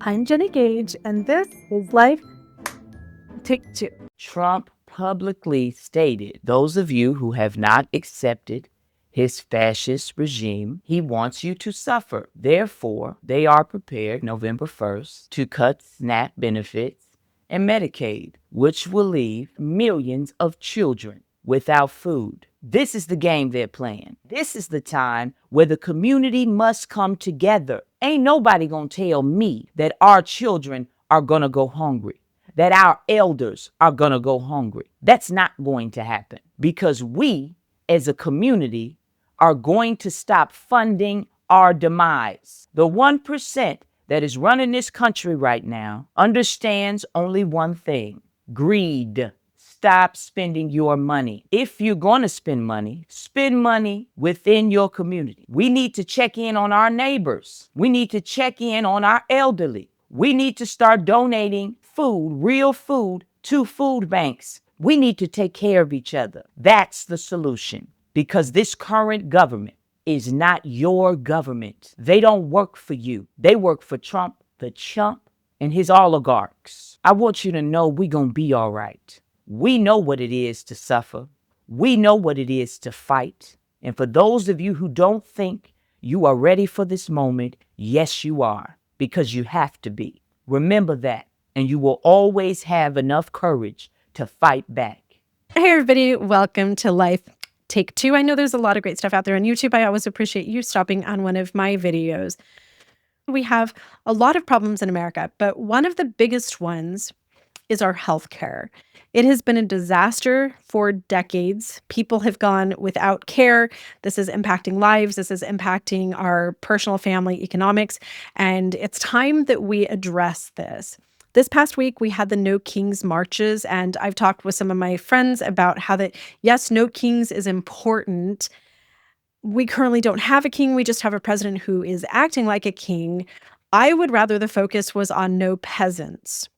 I'm Jenny Gage, and this is Life Take Two. Trump publicly stated, those of you who have not accepted his fascist regime, he wants you to suffer. Therefore, they are prepared November 1st to cut SNAP benefits and Medicaid, which will leave millions of children without food. This is the game they're playing. This is the time where the community must come together. Ain't nobody gonna tell me that our children are gonna go hungry, that our elders are gonna go hungry. That's not going to happen because we, as a community, are going to stop funding our demise. The 1% that is running this country right now understands only one thing: greed. Stop spending your money. If you're going to spend money within your community. We need to check in on our neighbors. We need to check in on our elderly. We need to start donating food, real food, to food banks. We need to take care of each other. That's the solution, because this current government is not your government. They don't work for you. They work for Trump, the chump, and his oligarchs. I want you to know we're going to be all right. We know what it is to suffer. We know what it is to fight. And for those of you who don't think you are ready for this moment, yes, you are, because you have to be. Remember that, and you will always have enough courage to fight back. Hey, everybody. Welcome to Life Take Two. I know there's a lot of great stuff out there on YouTube. I always appreciate you stopping on one of my videos. We have a lot of problems in America, but one of the biggest ones is our healthcare. It has been a disaster for decades. People have gone without care. This is impacting lives. This is impacting our personal family economics. And it's time that we address this. This past week, we had the No Kings marches, and I've talked with some of my friends about how that, yes, No Kings is important. We currently don't have a king. We just have a president who is acting like a king. I would rather the focus was on no peasants.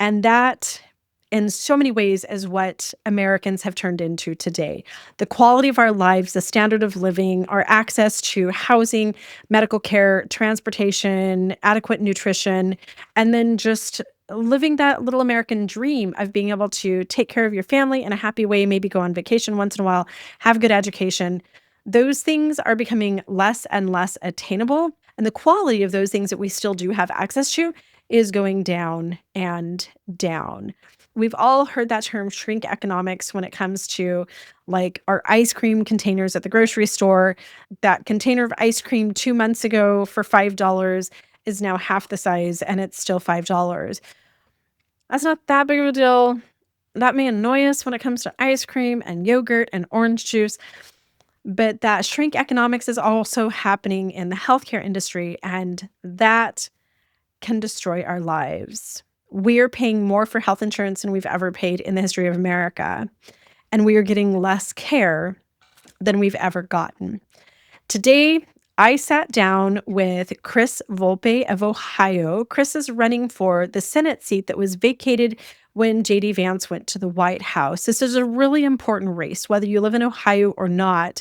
And that, in so many ways, is what Americans have turned into today. The quality of our lives, the standard of living, our access to housing, medical care, transportation, adequate nutrition, and then just living that little American dream of being able to take care of your family in a happy way, maybe go on vacation once in a while, have good education. Those things are becoming less and less attainable. And the quality of those things that we still do have access to is going down and down. We've all heard that term shrink economics when it comes to like our ice cream containers at the grocery store. That container of ice cream 2 months ago for $5 is now half the size and it's still $5. That's not that big of a deal. That may annoy us when it comes to ice cream and yogurt and orange juice. But that shrink economics is also happening in the healthcare industry, and that can destroy our lives. We're paying more for health insurance than we've ever paid in the history of America, and we are getting less care than we've ever gotten. Today, I sat down with Chris Volpe of Ohio. Chris is running for the Senate seat that was vacated when J.D. Vance went to the White House. This is a really important race, whether you live in Ohio or not.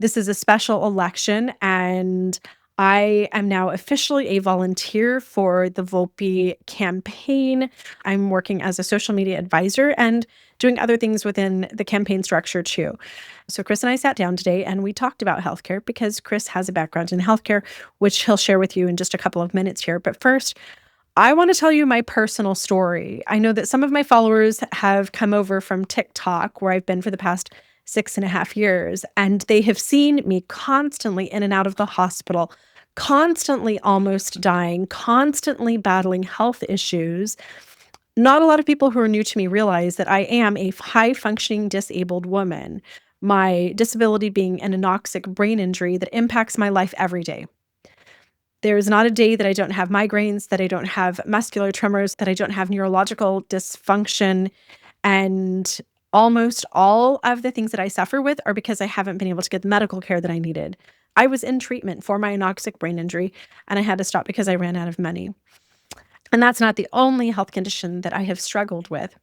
This is a special election, and I am now officially a volunteer for the Volpe campaign. I'm working as a social media advisor and doing other things within the campaign structure too. So Chris and I sat down today and we talked about healthcare because Chris has a background in healthcare, which he'll share with you in just a couple of minutes here. But first, I want to tell you my personal story. I know that some of my followers have come over from TikTok, where I've been for the past 6.5 years, and they have seen me constantly in and out of the hospital, constantly almost dying, constantly battling health issues. Not a lot of people who are new to me realize that I am a high-functioning disabled woman, my disability being an anoxic brain injury that impacts my life every day. There is not a day that I don't have migraines, that I don't have muscular tremors, that I don't have neurological dysfunction, and almost all of the things that I suffer with are because I haven't been able to get the medical care that I needed. I was in treatment for my anoxic brain injury, and I had to stop because I ran out of money. And that's not the only health condition that I have struggled with.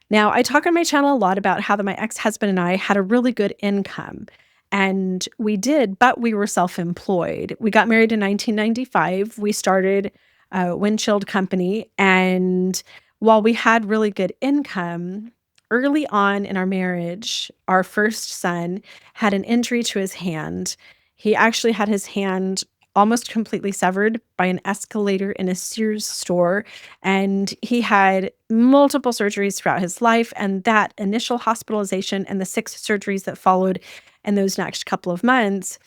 Now, I talk on my channel a lot about how my ex-husband and I had a really good income. And we did, but we were self-employed. We got married in 1995. We started windshield company. And while we had really good income, early on in our marriage, our first son had an injury to his hand. He actually had his hand almost completely severed by an escalator in a Sears store. And he had multiple surgeries throughout his life. And that initial hospitalization and the 6 surgeries that followed in those next couple of months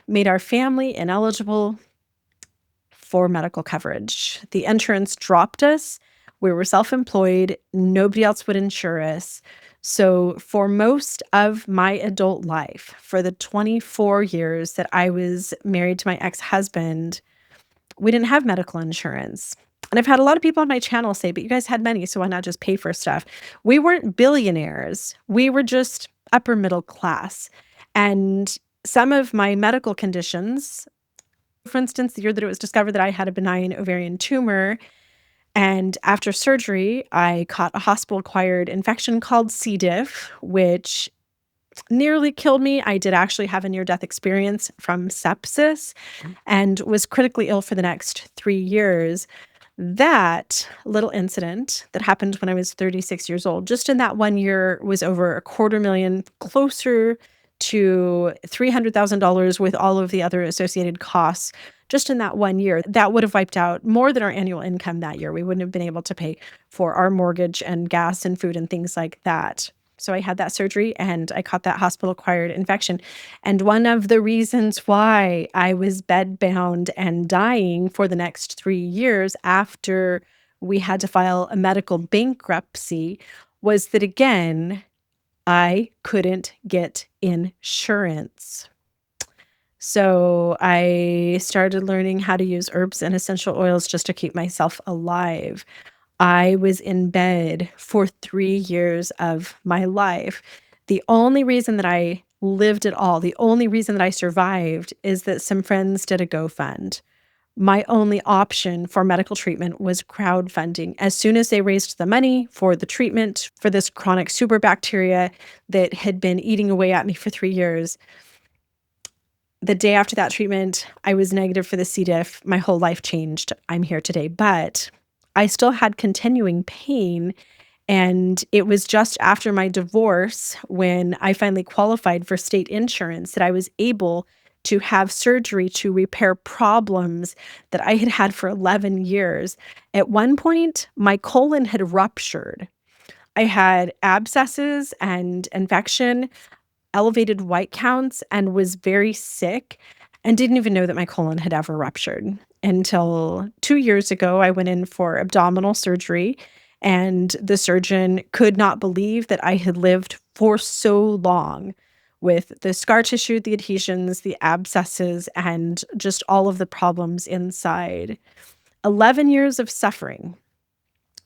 made our family ineligible for medical coverage. The insurance dropped us. We were self-employed. Nobody else would insure us. So for most of my adult life, for the 24 years that I was married to my ex-husband, we didn't have medical insurance. And I've had a lot of people on my channel say, but you guys had money, so why not just pay for stuff? We weren't billionaires. We were just upper middle class. And some of my medical conditions, for instance, the year that it was discovered that I had a benign ovarian tumor, and after surgery, I caught a hospital-acquired infection called C. diff, which nearly killed me. I did actually have a near-death experience from sepsis and was critically ill for the next 3 years. That little incident that happened when I was 36 years old, just in that 1 year, was over $250,000, closer to $300,000 with all of the other associated costs just in that 1 year. That would have wiped out more than our annual income that year. We wouldn't have been able to pay for our mortgage and gas and food and things like that. So I had that surgery and I caught that hospital-acquired infection. And one of the reasons why I was bedbound and dying for the next 3 years after we had to file a medical bankruptcy was that, again, I couldn't get insurance. So I started learning how to use herbs and essential oils just to keep myself alive. I was in bed for 3 years of my life. The only reason that I lived at all, the only reason that I survived is that some friends did a GoFund. My only option for medical treatment was crowdfunding. As soon as they raised the money for the treatment for this chronic superbacteria that had been eating away at me for 3 years, the day after that treatment, I was negative for the C. diff. My whole life changed. I'm here today, but I still had continuing pain. And it was just after my divorce, when I finally qualified for state insurance, that I was able to have surgery to repair problems that I had had for 11 years. At one point, my colon had ruptured. I had abscesses and infection, elevated white counts, and was very sick and didn't even know that my colon had ever ruptured until 2 years ago. I went in for abdominal surgery, and the surgeon could not believe that I had lived for so long with the scar tissue, the adhesions, the abscesses, and just all of the problems inside. 11 years of suffering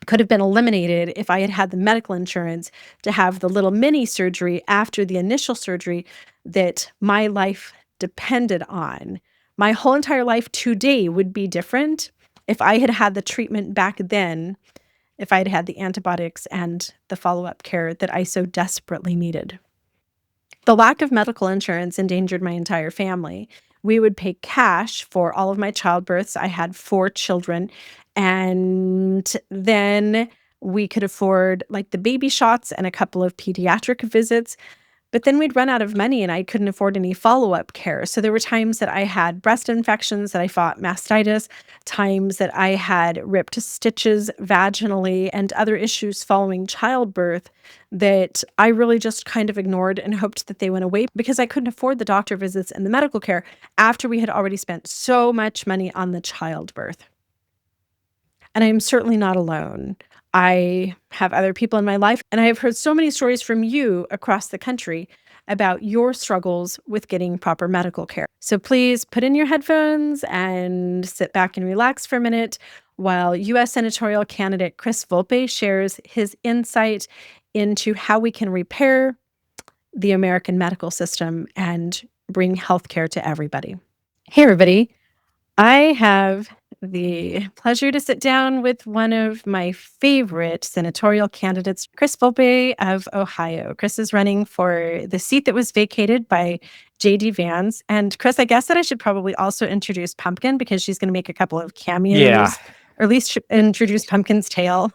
could have been eliminated if I had had the medical insurance to have the little mini surgery after the initial surgery that my life depended on. My whole entire life today would be different if I had had the treatment back then, if I had had the antibiotics and the follow-up care that I so desperately needed. The lack of medical insurance endangered my entire family. We would pay cash for all of my childbirths. I had 4 children, and then we could afford like the baby shots and a couple of pediatric visits. But then we'd run out of money and I couldn't afford any follow-up care. So there were times that I had breast infections, that I fought mastitis, times that I had ripped stitches vaginally, and other issues following childbirth that I really just kind of ignored and hoped that they went away because I couldn't afford the doctor visits and the medical care after we had already spent so much money on the childbirth. And I'm certainly not alone. I have other people in my life, and I have heard so many stories from you across the country about your struggles with getting proper medical care. So please put in your headphones and sit back and relax for a minute while U.S. senatorial candidate Chris Volpe shares his insight into how we can repair the American medical system and bring healthcare to everybody. Hey, everybody. I have the pleasure to sit down with one of my favorite senatorial candidates, Chris Volpe of Ohio. Chris is running for the seat that was vacated by JD Vance. And Chris, I guess that I should probably also introduce Pumpkin because she's going to make a couple of cameos, or at least introduce Pumpkin's tail.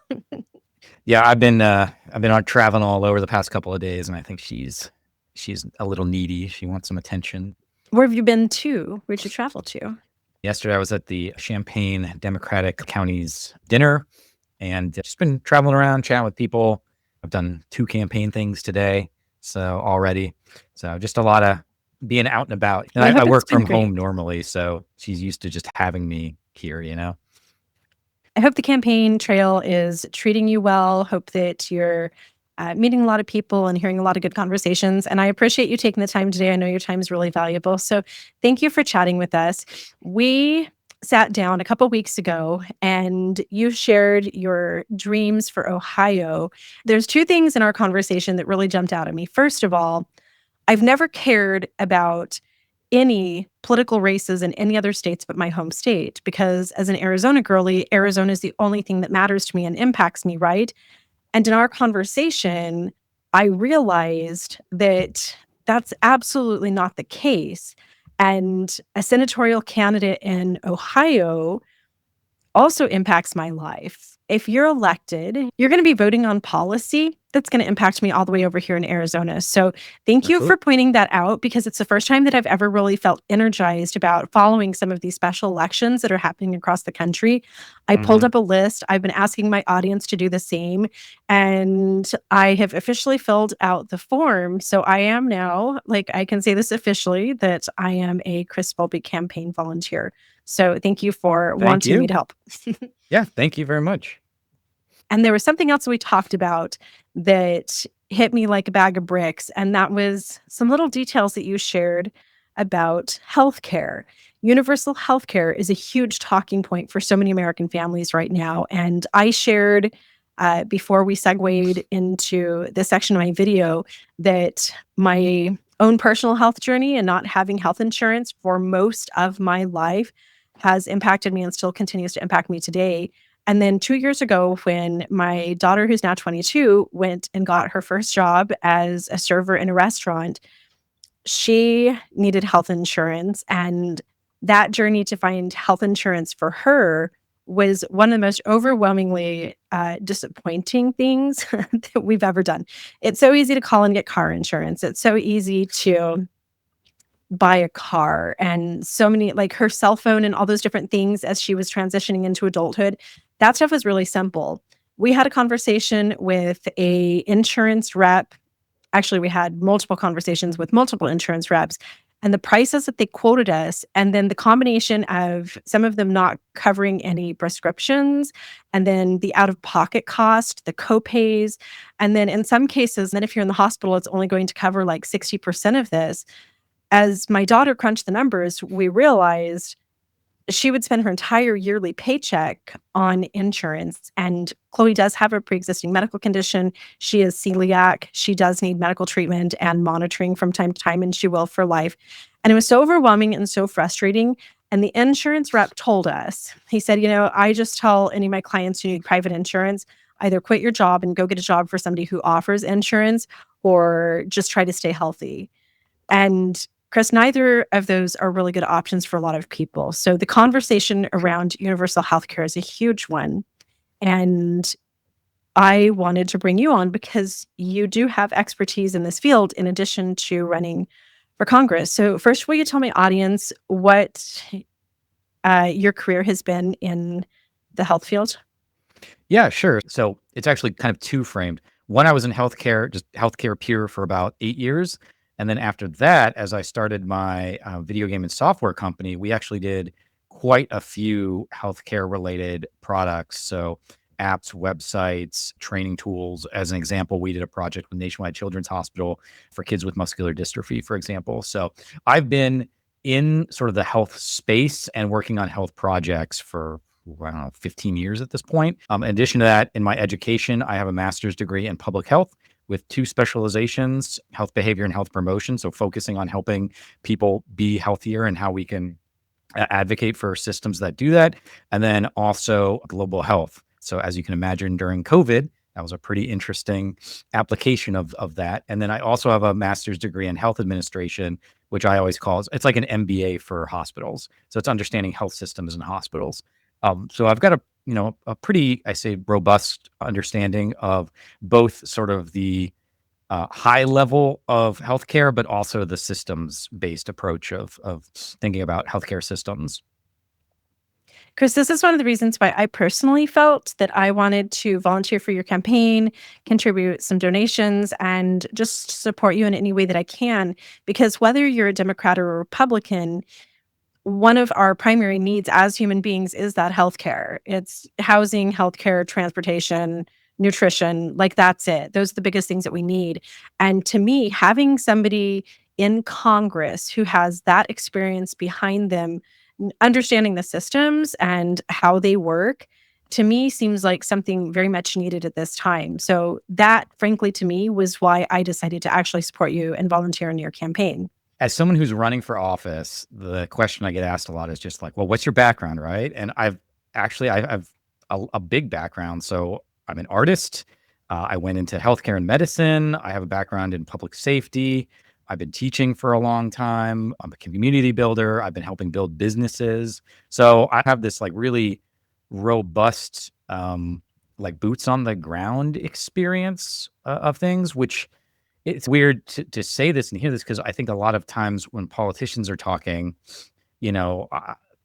Yeah, I've been on traveling all over the past couple of days, and I think she's a little needy. She wants some attention. Where have you been to? Where'd you travel to? Yesterday, I was at the Champaign Democratic County's dinner, and just been traveling around, chatting with people. I've done 2 campaign things today, so just a lot of being out and about. And I work from home normally, so she's used to just having me here, I hope the campaign trail is treating you well. Hope that you're meeting a lot of people and hearing a lot of good conversations. And I appreciate you taking the time today. I know your time is really valuable. So thank you for chatting with us. We sat down a couple weeks ago and you shared your dreams for Ohio. There's 2 things in our conversation that really jumped out at me. First of all, I've never cared about any political races in any other states but my home state, because as an Arizona girly, Arizona is the only thing that matters to me and impacts me, right? And in our conversation, I realized that that's absolutely not the case. And a senatorial candidate in Ohio also impacts my life. If you're elected, you're going to be voting on policy that's going to impact me all the way over here in Arizona. So thank you for pointing that out, because it's the first time that I've ever really felt energized about following some of these special elections that are happening across the country. I pulled up a list. I've been asking my audience to do the same, and I have officially filled out the form. So I am now, I can say this officially, that I am a Chris Volpe campaign volunteer. So thank you for wanting me to help. Yeah, thank you very much. And there was something else we talked about that hit me like a bag of bricks. And that was some little details that you shared about healthcare. Universal healthcare is a huge talking point for so many American families right now. And I shared before we segued into this section of my video that my own personal health journey and not having health insurance for most of my life has impacted me and still continues to impact me today. And then 2 years ago, when my daughter, who's now 22, went and got her first job as a server in a restaurant, she needed health insurance. And that journey to find health insurance for her was one of the most overwhelmingly disappointing things that we've ever done. It's so easy to call and get car insurance. It's so easy to buy a car, and so many, her cell phone and all those different things as she was transitioning into adulthood. That stuff was really simple. We had a conversation with a insurance rep. Actually, we had multiple conversations with multiple insurance reps, and the prices that they quoted us, and then the combination of some of them not covering any prescriptions, and then the out-of-pocket cost, the copays, and then in some cases, then if you're in the hospital, it's only going to cover 60% of this. As my daughter crunched the numbers, we realized she would spend her entire yearly paycheck on insurance. And Chloe does have a pre-existing medical condition. She is celiac. She does need medical treatment and monitoring from time to time, and she will for life. And it was so overwhelming and so frustrating. And the insurance rep told us, he said, I just tell any of my clients who need private insurance, either quit your job and go get a job for somebody who offers insurance, or just try to stay healthy. And Chris, neither of those are really good options for a lot of people. So the conversation around universal healthcare is a huge one. And I wanted to bring you on because you do have expertise in this field in addition to running for Congress. So first, will you tell my audience what your career has been in the health field? Yeah, sure. So it's actually kind of 2-framed. One, I was in healthcare, just healthcare peer for about 8 years. And then after that, as I started my video game and software company, we actually did quite a few healthcare related products. So apps, websites, training tools. As an example, we did a project with Nationwide Children's Hospital for kids with muscular dystrophy, for example. So I've been in sort of the health space and working on health projects for 15 years at this point. In addition to that, in my education, I have a master's degree in public health with 2 specializations, health behavior and health promotion. So focusing on helping people be healthier and how we can advocate for systems that do that. And then also global health. So as you can imagine, during COVID, that was a pretty interesting application of that. And then I also have a master's degree in health administration, which I always call, it's like an MBA for hospitals. So it's understanding health systems in hospitals. So I've got a pretty, I say, robust understanding of both sort of the high level of healthcare, but also the systems-based approach of thinking about healthcare systems. Chris, this is one of the reasons why I personally felt that I wanted to volunteer for your campaign, contribute some donations, and just support you in any way that I can. Because whether you're a Democrat or a Republican, one of our primary needs as human beings is that healthcare. It's housing, healthcare, transportation, nutrition. Like, that's it. Those are the biggest things that we need. And to me, having somebody in Congress who has that experience behind them, understanding the systems and how they work, to me seems like something very much needed at this time. So that, frankly, to me was why I decided to actually support you and volunteer in your campaign. As someone who's running for office, the question I get asked a lot is just like, well, what's your background, right? And I've a big background. So I'm an artist. I went into healthcare and medicine. I have a background in public safety. I've been teaching for a long time. I'm a community builder. I've been helping build businesses. So I have this like really robust, like boots on the ground experience of things, which it's weird to say this and hear this because I think a lot of times when politicians are talking,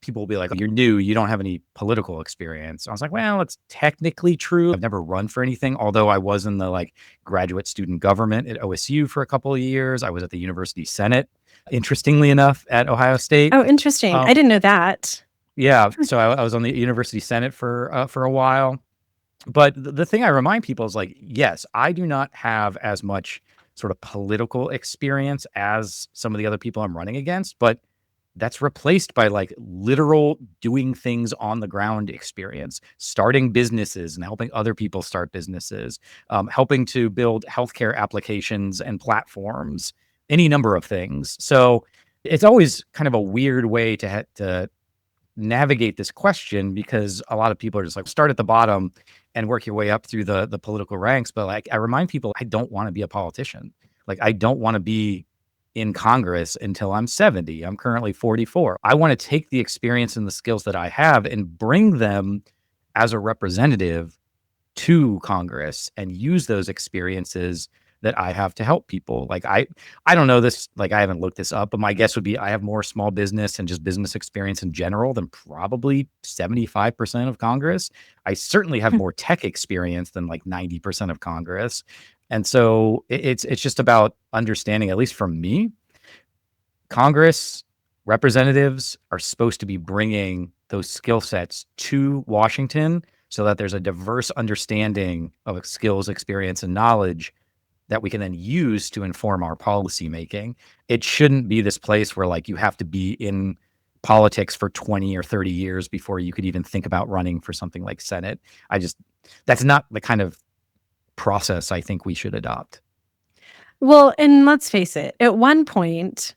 people will be like, "You're new, you don't have any political experience." I was like, well, it's technically true. I've never run for anything, although I was in the like graduate student government at OSU for a couple of years. I was at the university senate, interestingly enough, at Ohio State. Oh, interesting. I didn't know that. Yeah, so I was on the university senate for a while. But the thing I remind people is like, yes, I do not have as much sort of political experience as some of the other people I'm running against, but that's replaced by like literal doing things on the ground experience, starting businesses and helping other people start businesses, helping to build healthcare applications and platforms, any number of things. So it's always kind of a weird way to navigate this question because a lot of people are just like, start at the bottom and work your way up through the political ranks. But like, I remind people, I don't want to be a politician. Like, I don't want to be in Congress until I'm 70. I'm currently 44. I want to take the experience and the skills that I have and bring them as a representative to Congress and use those experiences that I have to help people. Like, I don't know this, like I haven't looked this up, but my guess would be I have more small business and just business experience in general than probably 75% of Congress. I certainly have more tech experience than like 90% of Congress. And so it's just about understanding, at least from me, Congress representatives are supposed to be bringing those skill sets to Washington so that there's a diverse understanding of skills, experience, and knowledge that we can then use to inform our policy making. It shouldn't be this place where like you have to be in politics for 20 or 30 years before you could even think about running for something like Senate. That's not the kind of process I think we should adopt. Well, and let's face it, at one point,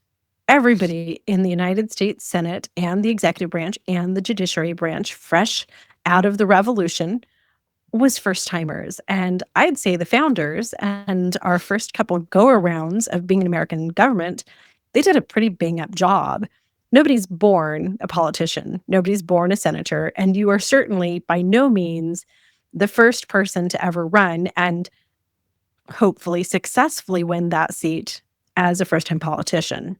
everybody in the United States Senate and the executive branch and the judiciary branch, fresh out of the revolution, was first timers. And I'd say the founders and our first couple go arounds of being an American government, they did a pretty bang up job. Nobody's born a politician. Nobody's born a senator. And you are certainly by no means the first person to ever run and hopefully successfully win that seat as a first time politician.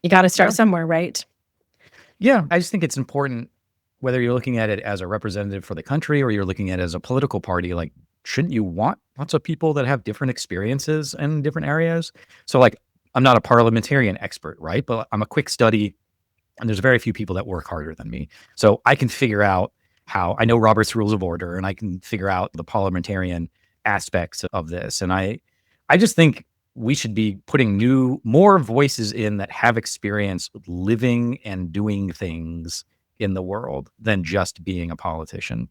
You got to start somewhere, right? Yeah, I just think it's important, whether you're looking at it as a representative for the country or you're looking at it as a political party, like, shouldn't you want lots of people that have different experiences in different areas? So like, I'm not a parliamentarian expert, right? But I'm a quick study and there's very few people that work harder than me. So I can figure out how I know Robert's Rules of Order and I can figure out the parliamentarian aspects of this. And I just think we should be putting more voices in that have experience living and doing things in the world than just being a politician.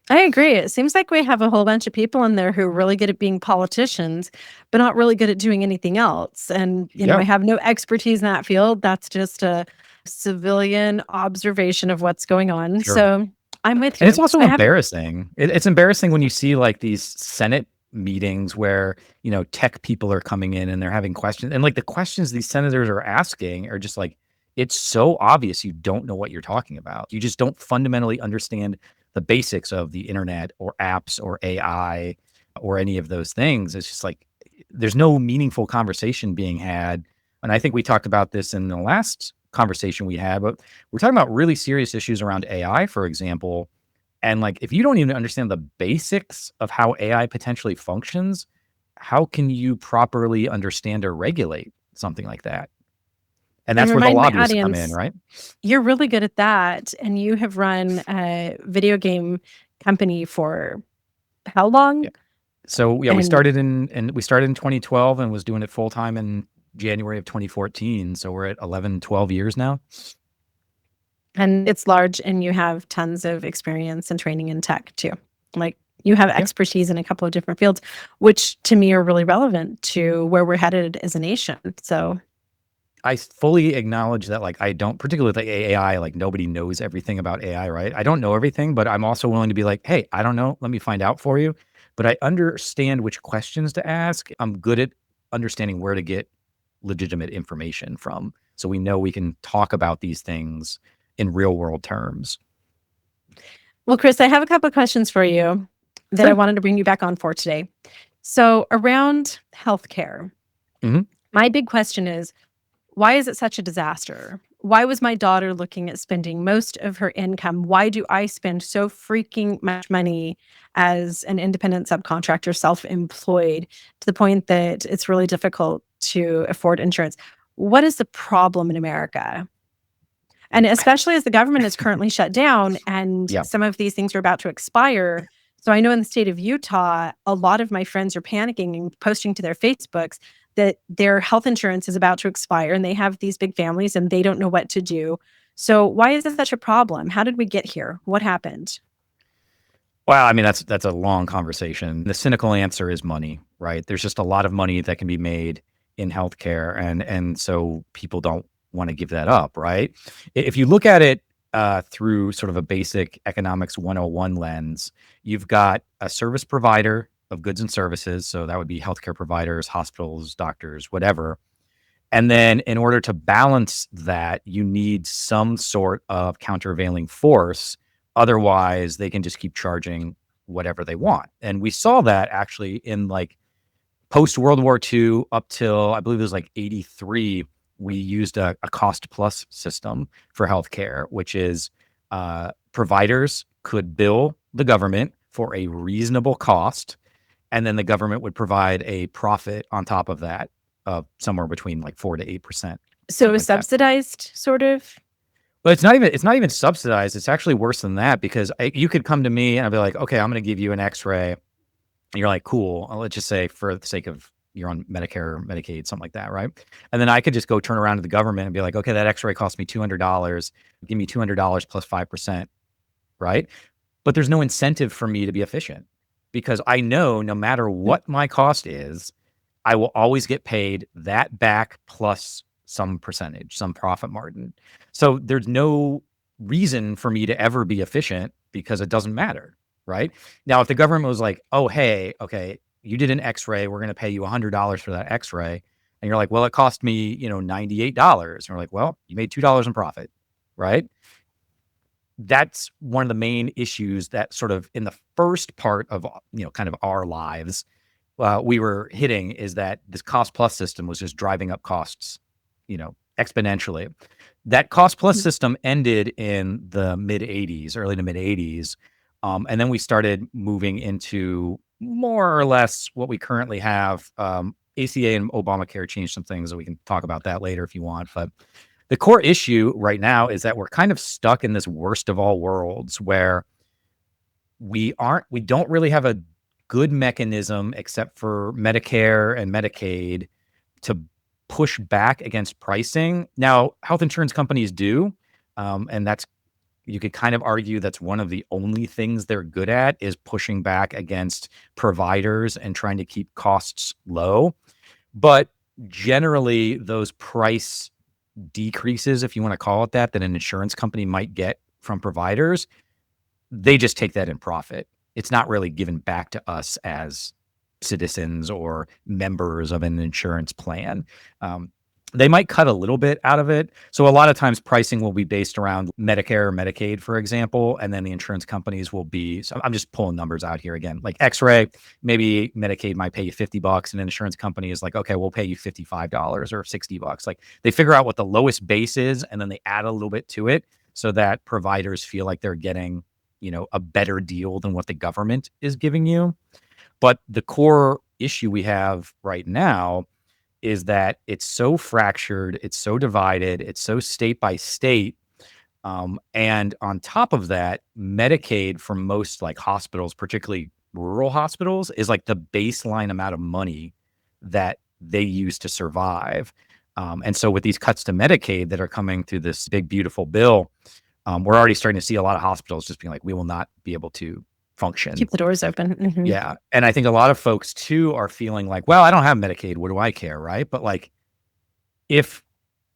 I agree. It seems like we have a whole bunch of people in there who are really good at being politicians, but not really good at doing anything else. And, I have no expertise in that field. That's just a civilian observation of what's going on. Sure. So I'm with And it's you. also I have embarrassing. It's embarrassing when you see like these Senate meetings where, tech people are coming in and they're having questions. And like the questions these senators are asking are just like, it's so obvious you don't know what you're talking about. You just don't fundamentally understand the basics of the internet or apps or AI or any of those things. It's just like there's no meaningful conversation being had. And I think we talked about this in the last conversation we had, but we're talking about really serious issues around AI, for example. And like, if you don't even understand the basics of how AI potentially functions, how can you properly understand or regulate something like that? And and that's where the remind my lobbyists come in, audience, right? you're really good at that. And you have run a video game company for how long? Yeah. So yeah, we And started in 2012 and was doing it full time in January of 2014. So we're at 11, 12 years now. and it's large, and you have tons of experience and training in tech too. Like, you have Yeah. expertise in a couple of different fields, which to me are really relevant to where we're headed as a nation. So I fully acknowledge that, like, I don't, particularly with like AI, like nobody knows everything about AI, right? I don't know everything, but I'm also willing to be like, hey, I don't know. Let me find out for you. But I understand which questions to ask. I'm good at understanding where to get legitimate information from. So we know we can talk about these things in real world terms. well, Chris, I have a couple of questions for you that I Sure. wanted to bring you back on for today. So around healthcare, hmm my big question is, why is it such a disaster? Why was my daughter looking at spending most of her income? Why do I spend so freaking much money as an independent subcontractor, self-employed, to the point that it's really difficult to afford insurance? What is the problem in America? And especially as the government is currently shut down and Yeah. some of these things are about to expire. So I know in the state of Utah, a lot of my friends are panicking and posting to their Facebooks that their health insurance is about to expire and they have these big families and they don't know what to do. So why is this such a problem? How did we get here? What happened? Well, I mean, that's a long conversation. The cynical answer is money, right? There's just a lot of money that can be made in healthcare, and so people don't want to give that up, right? If you look at it through sort of a basic economics 101 lens, you've got a service provider of goods and services, so that would be healthcare providers, hospitals, doctors, whatever. And then in order to balance that, you need some sort of countervailing force. Otherwise, they can just keep charging whatever they want. And we saw that actually in like post World War II up till I believe it was like 83. We used a cost plus system for healthcare, which is providers could bill the government for a reasonable cost, and then the government would provide a profit on top of that of somewhere between like 4 to 8%, So it something was like that. subsidized, sort of? But it's not even subsidized. It's actually worse than that because you could come to me and I'd be like, okay, I'm going to give you an X-ray. And you're like, cool. Let's just say for the sake of you're on Medicare or Medicaid, something like that, right? And then I could just go turn around to the government and be like, okay, that X-ray cost me $200. Give me $200 plus 5%, right? But there's no incentive for me to be efficient because I know no matter what my cost is, I will always get paid that back plus some percentage, some profit margin. So there's no reason for me to ever be efficient because it doesn't matter, right? Now, if the government was like, oh, hey, okay, you did an X-ray, we're going to pay you $100 for that X-ray. And you're like, well, it cost me, $98. And we're like, well, you made $2 in profit, right? That's one of the main issues that sort of in the first part of, kind of our lives, we were hitting is that this cost plus system was just driving up costs, exponentially. That cost plus system ended in the mid 80s, early to mid 80s. And then we started moving into more or less what we currently have. ACA and Obamacare changed some things, and we can talk about that later if you want. But the core issue right now is that we're kind of stuck in this worst of all worlds where we don't really have a good mechanism except for Medicare and Medicaid to push back against pricing. Now, health insurance companies do, and you could kind of argue that's one of the only things they're good at is pushing back against providers and trying to keep costs low. But generally, those price decreases, if you want to call it that an insurance company might get from providers, they just take that in profit. It's not really given back to us as citizens or members of an insurance plan. They might cut a little bit out of it. So a lot of times pricing will be based around Medicare or Medicaid, for example, and then the insurance companies will be, so I'm just pulling numbers out here again, like X-ray, maybe Medicaid might pay you $50 and an insurance company is like, okay, we'll pay you $55 or $60. Like they figure out what the lowest base is and then they add a little bit to it so that providers feel like they're getting, a better deal than what the government is giving you. But the core issue we have right now is that it's so fractured, it's so divided, it's so state by state. And on top of that, Medicaid for most like hospitals, particularly rural hospitals, is like the baseline amount of money that they use to survive. And so with these cuts to Medicaid that are coming through this big, beautiful bill, we're already starting to see a lot of hospitals just being like, we will not be able to function. Keep the doors open. Mm-hmm. Yeah. And I think a lot of folks too are feeling like, well, I don't have Medicaid. What do I care? Right. But like if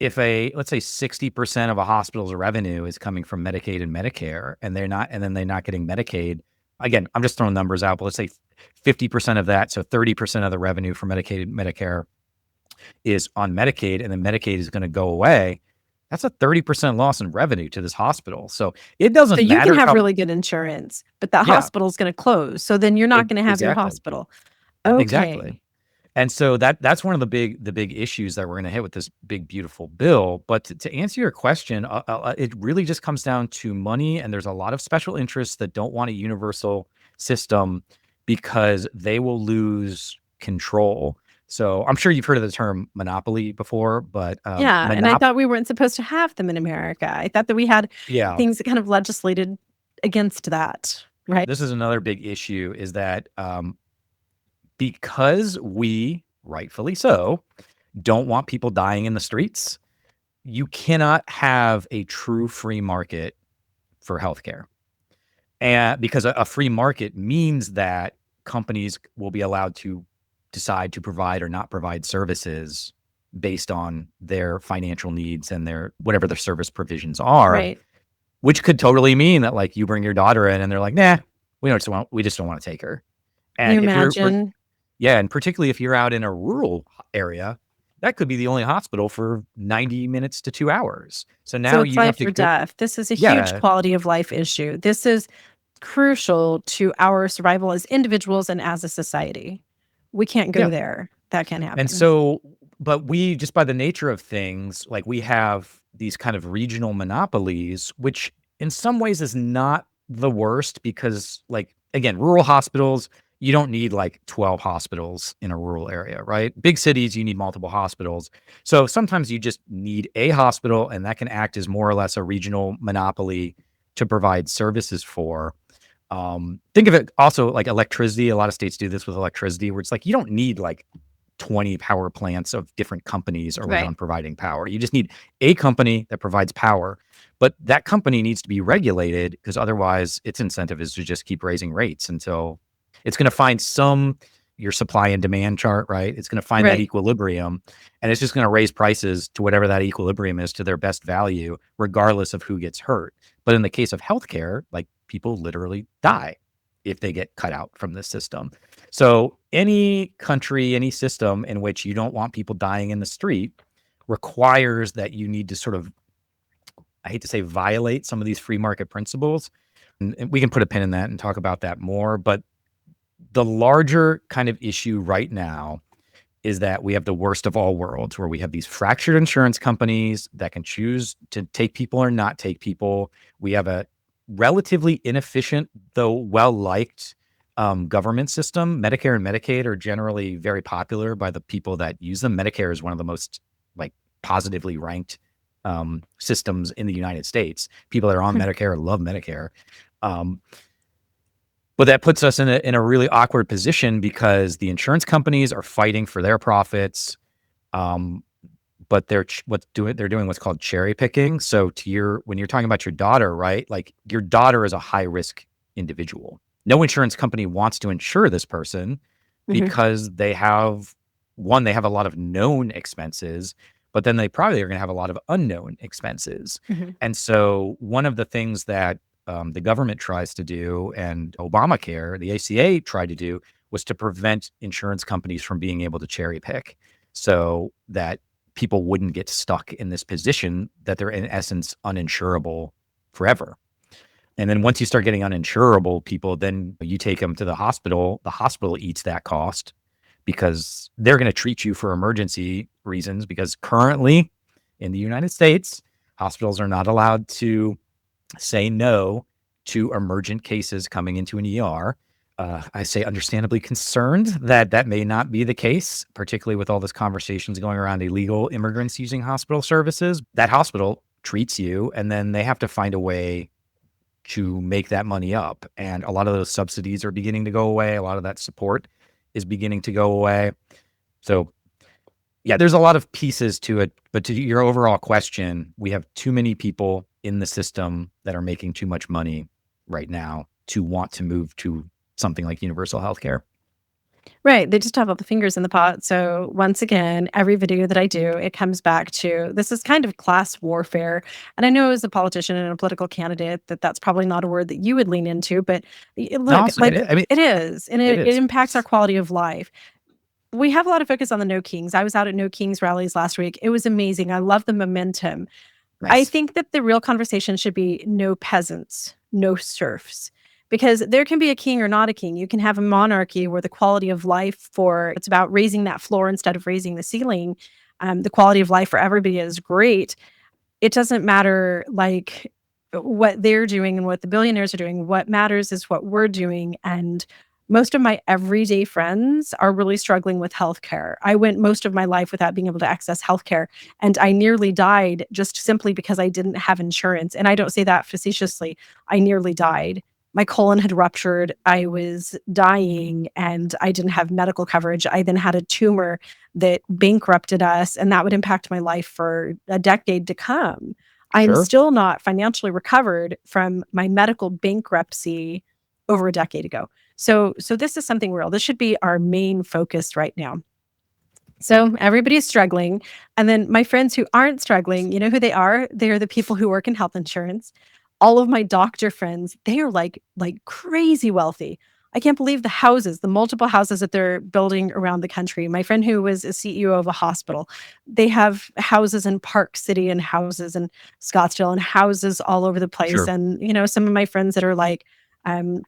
let's say 60% of a hospital's revenue is coming from Medicaid and Medicare and they're not getting Medicaid, again, I'm just throwing numbers out, but let's say 50% of that. So 30% of the revenue for Medicaid and Medicare is on Medicaid, and then Medicaid is going to go away. That's a 30% loss in revenue to this hospital. So it doesn't matter. So you can have really good insurance, but the hospital is going to close. So then you're not going to have your hospital. Okay. Exactly. And so that's one of the big issues that we're going to hit with this big, beautiful bill. But to answer your question, it really just comes down to money. And there's a lot of special interests that don't want a universal system because they will lose control. So I'm sure you've heard of the term monopoly before, but and I thought we weren't supposed to have them in America. I thought that we had things that kind of legislated against that, right? This is another big issue is that because we, rightfully so, don't want people dying in the streets, you cannot have a true free market for healthcare. And because a free market means that companies will be allowed to decide to provide or not provide services based on their financial needs and their whatever their service provisions are, right? Which could totally mean that like you bring your daughter in and they're like, nah, we just don't want to take her. And Can you imagine? And particularly if you're out in a rural area, that could be the only hospital for 90 minutes to 2 hours. So now it's life or death. This is a huge quality of life issue. This is crucial to our survival as individuals and as a society. We can't go there. That can't happen. And so, but we just by the nature of things, like we have these kind of regional monopolies, which in some ways is not the worst because like, again, rural hospitals, you don't need like 12 hospitals in a rural area, right? Big cities, you need multiple hospitals. So sometimes you just need a hospital and that can act as more or less a regional monopoly to provide services for. Think of it also like electricity. A lot of states do this with electricity where it's like, you don't need like 20 power plants of different companies around providing power. You just need a company that provides power, but that company needs to be regulated because otherwise its incentive is to just keep raising rates until it's going to find your supply and demand chart, right? It's going to find that equilibrium and it's just going to raise prices to whatever that equilibrium is to their best value, regardless of who gets hurt. But in the case of healthcare, like people literally die if they get cut out from this system. So any country, any system in which you don't want people dying in the street requires that you need to sort of, I hate to say violate some of these free market principles. And we can put a pin in that and talk about that more. But the larger kind of issue right now is that we have the worst of all worlds where we have these fractured insurance companies that can choose to take people or not take people. We have a relatively inefficient, though well-liked government system. Medicare and Medicaid are generally very popular by the people that use them. Medicare is one of the most like positively ranked systems in the United States. People that are on Medicare love Medicare. But that puts us in a really awkward position because the insurance companies are fighting for their profits, but they're doing what's called cherry picking. So when you're talking about your daughter, right? Like your daughter is a high risk individual. No insurance company wants to insure this person because they have a lot of known expenses, but then they probably are going to have a lot of unknown expenses. Mhm. And so one of the things that the government tries to do, and Obamacare, the ACA tried to do, was to prevent insurance companies from being able to cherry pick so that people wouldn't get stuck in this position that they're in essence uninsurable forever. And then once you start getting uninsurable people, then you take them to the hospital eats that cost because they're going to treat you for emergency reasons, because currently in the United States, hospitals are not allowed to say no to emergent cases coming into an ER. I say understandably concerned that that may not be the case, particularly with all this conversations going around illegal immigrants using hospital services. That hospital treats you, and then they have to find a way to make that money up. And a lot of those subsidies are beginning to go away. A lot of that support is beginning to go away. So yeah, there's a lot of pieces to it. But to your overall question, we have too many people in the system that are making too much money right now to want to move to something like universal healthcare. Right. They just have all the fingers in the pot. So once again, every video that I do, it comes back to this is kind of class warfare. And I know as a politician and a political candidate that that's probably not a word that you would lean into, but look, Also, like I mean, it is, and it it is. impacts our quality of life. We have a lot of focus on the No Kings. I was out at No Kings rallies last week. It was amazing. I love the momentum. I Nice. think that the real conversation should be no peasants, no serfs, because there can be a king or not a king. You can have a monarchy where the quality of life for it's about raising that floor instead of raising the ceiling. The quality of life for everybody is great. It doesn't matter like what they're doing and what the billionaires are doing. What matters is what we're doing. And most of my everyday friends are really struggling with healthcare. I went most of my life without being able to access healthcare, and I nearly died just simply because I didn't have insurance. And I don't say that facetiously. I nearly died. My colon had ruptured. I was dying and I didn't have medical coverage. I then had a tumor that bankrupted us, and that would impact my life for a decade to come. I'm Sure. still not financially recovered from my medical bankruptcy over a decade ago. So this is something real. This should be our main focus right now. So everybody's struggling. And then my friends who aren't struggling, you know who they are? They are the people who work in health insurance. All of my doctor friends, they are like crazy wealthy. I can't believe the multiple houses that they're building around the country. My friend who was a CEO of a hospital, they have houses in Park City and houses in Scottsdale and houses all over the place. Sure. And, you know, some of my friends that are like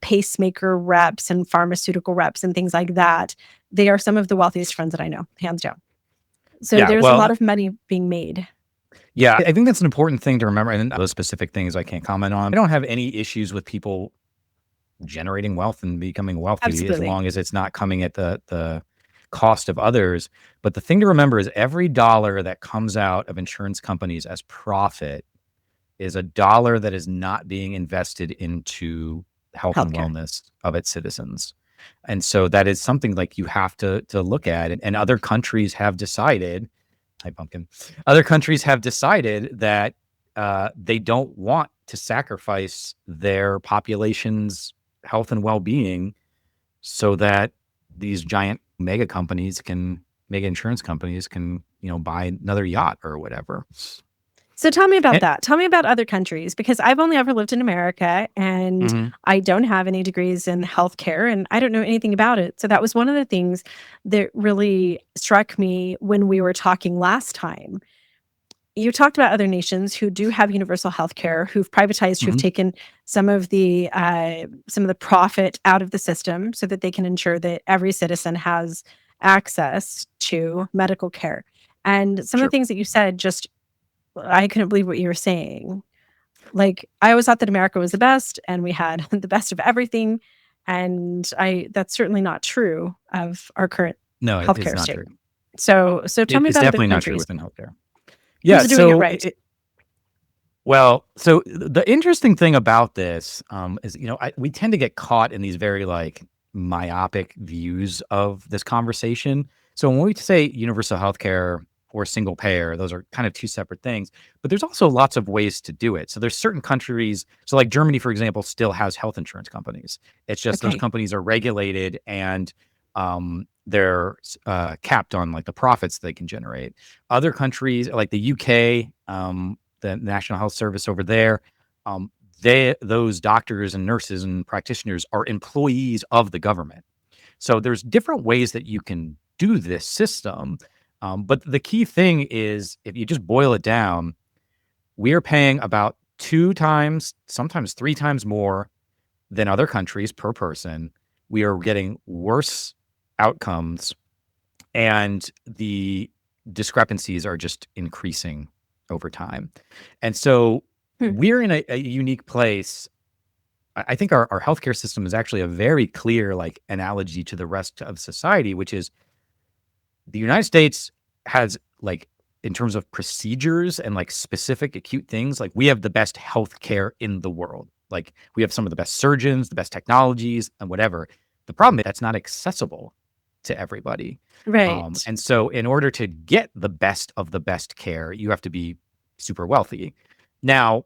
pacemaker reps and pharmaceutical reps and things like that, they are some of the wealthiest friends that I know, hands down. So Yeah. there's a Well, lot of money being made. yeah, I think that's an important thing to remember. And those specific things I can't comment on. I don't have any issues with people generating wealth and becoming wealthy as Absolutely. long as it's not coming at the cost of others. But the thing to remember is every dollar that comes out of insurance companies as profit is a dollar that is not being invested into health and Healthcare. wellness of its citizens. And so that is something like you have to look at. And other countries have decided, hi pumpkin, other countries have decided that they don't want to sacrifice their population's health and well-being so that these giant mega insurance companies can, buy another yacht or whatever. So tell me about And- that. Tell me about other countries, because I've only ever lived in America and Mhm. I don't have any degrees in healthcare and I don't know anything about it. So that was one of the things that really struck me when we were talking last time. You talked about other nations who do have universal health care, who've privatized, who've Mhm. taken some of the profit out of the system so that they can ensure that every citizen has access to medical care. And some of the Sure. things that you said, just I couldn't believe what you were saying. Like, I always thought that America was the best and we had the best of everything. And that's certainly not true of our current No, it's healthcare not state. true. So tell me It's about other definitely not true countries. within healthcare. Who's Yeah. doing it So, right? so the interesting thing about this is, we tend to get caught in these very like myopic views of this conversation. So when we say universal healthcare or single payer, those are kind of two separate things. But there's also lots of ways to do it. So there's certain countries. So like Germany, for example, still has health insurance companies. It's just those Okay. companies are regulated and they're capped on like the profits they can generate. Other countries like the UK, the National Health Service over there, those doctors and nurses and practitioners are employees of the government. So there's different ways that you can do this system. But the key thing is, if you just boil it down, we are paying about 2 times, sometimes 3 times more than other countries per person. We are getting worse outcomes, and the discrepancies are just increasing over time. And so we're in a unique place. I think our healthcare system is actually a very clear like analogy to the rest of society, which is the United States has like, in terms of procedures and like specific acute things, like we have the best healthcare in the world. Like we have some of the best surgeons, the best technologies, and whatever. The problem is that's not accessible to everybody. Right. And so in order to get the best of the best care, you have to be super wealthy. Now,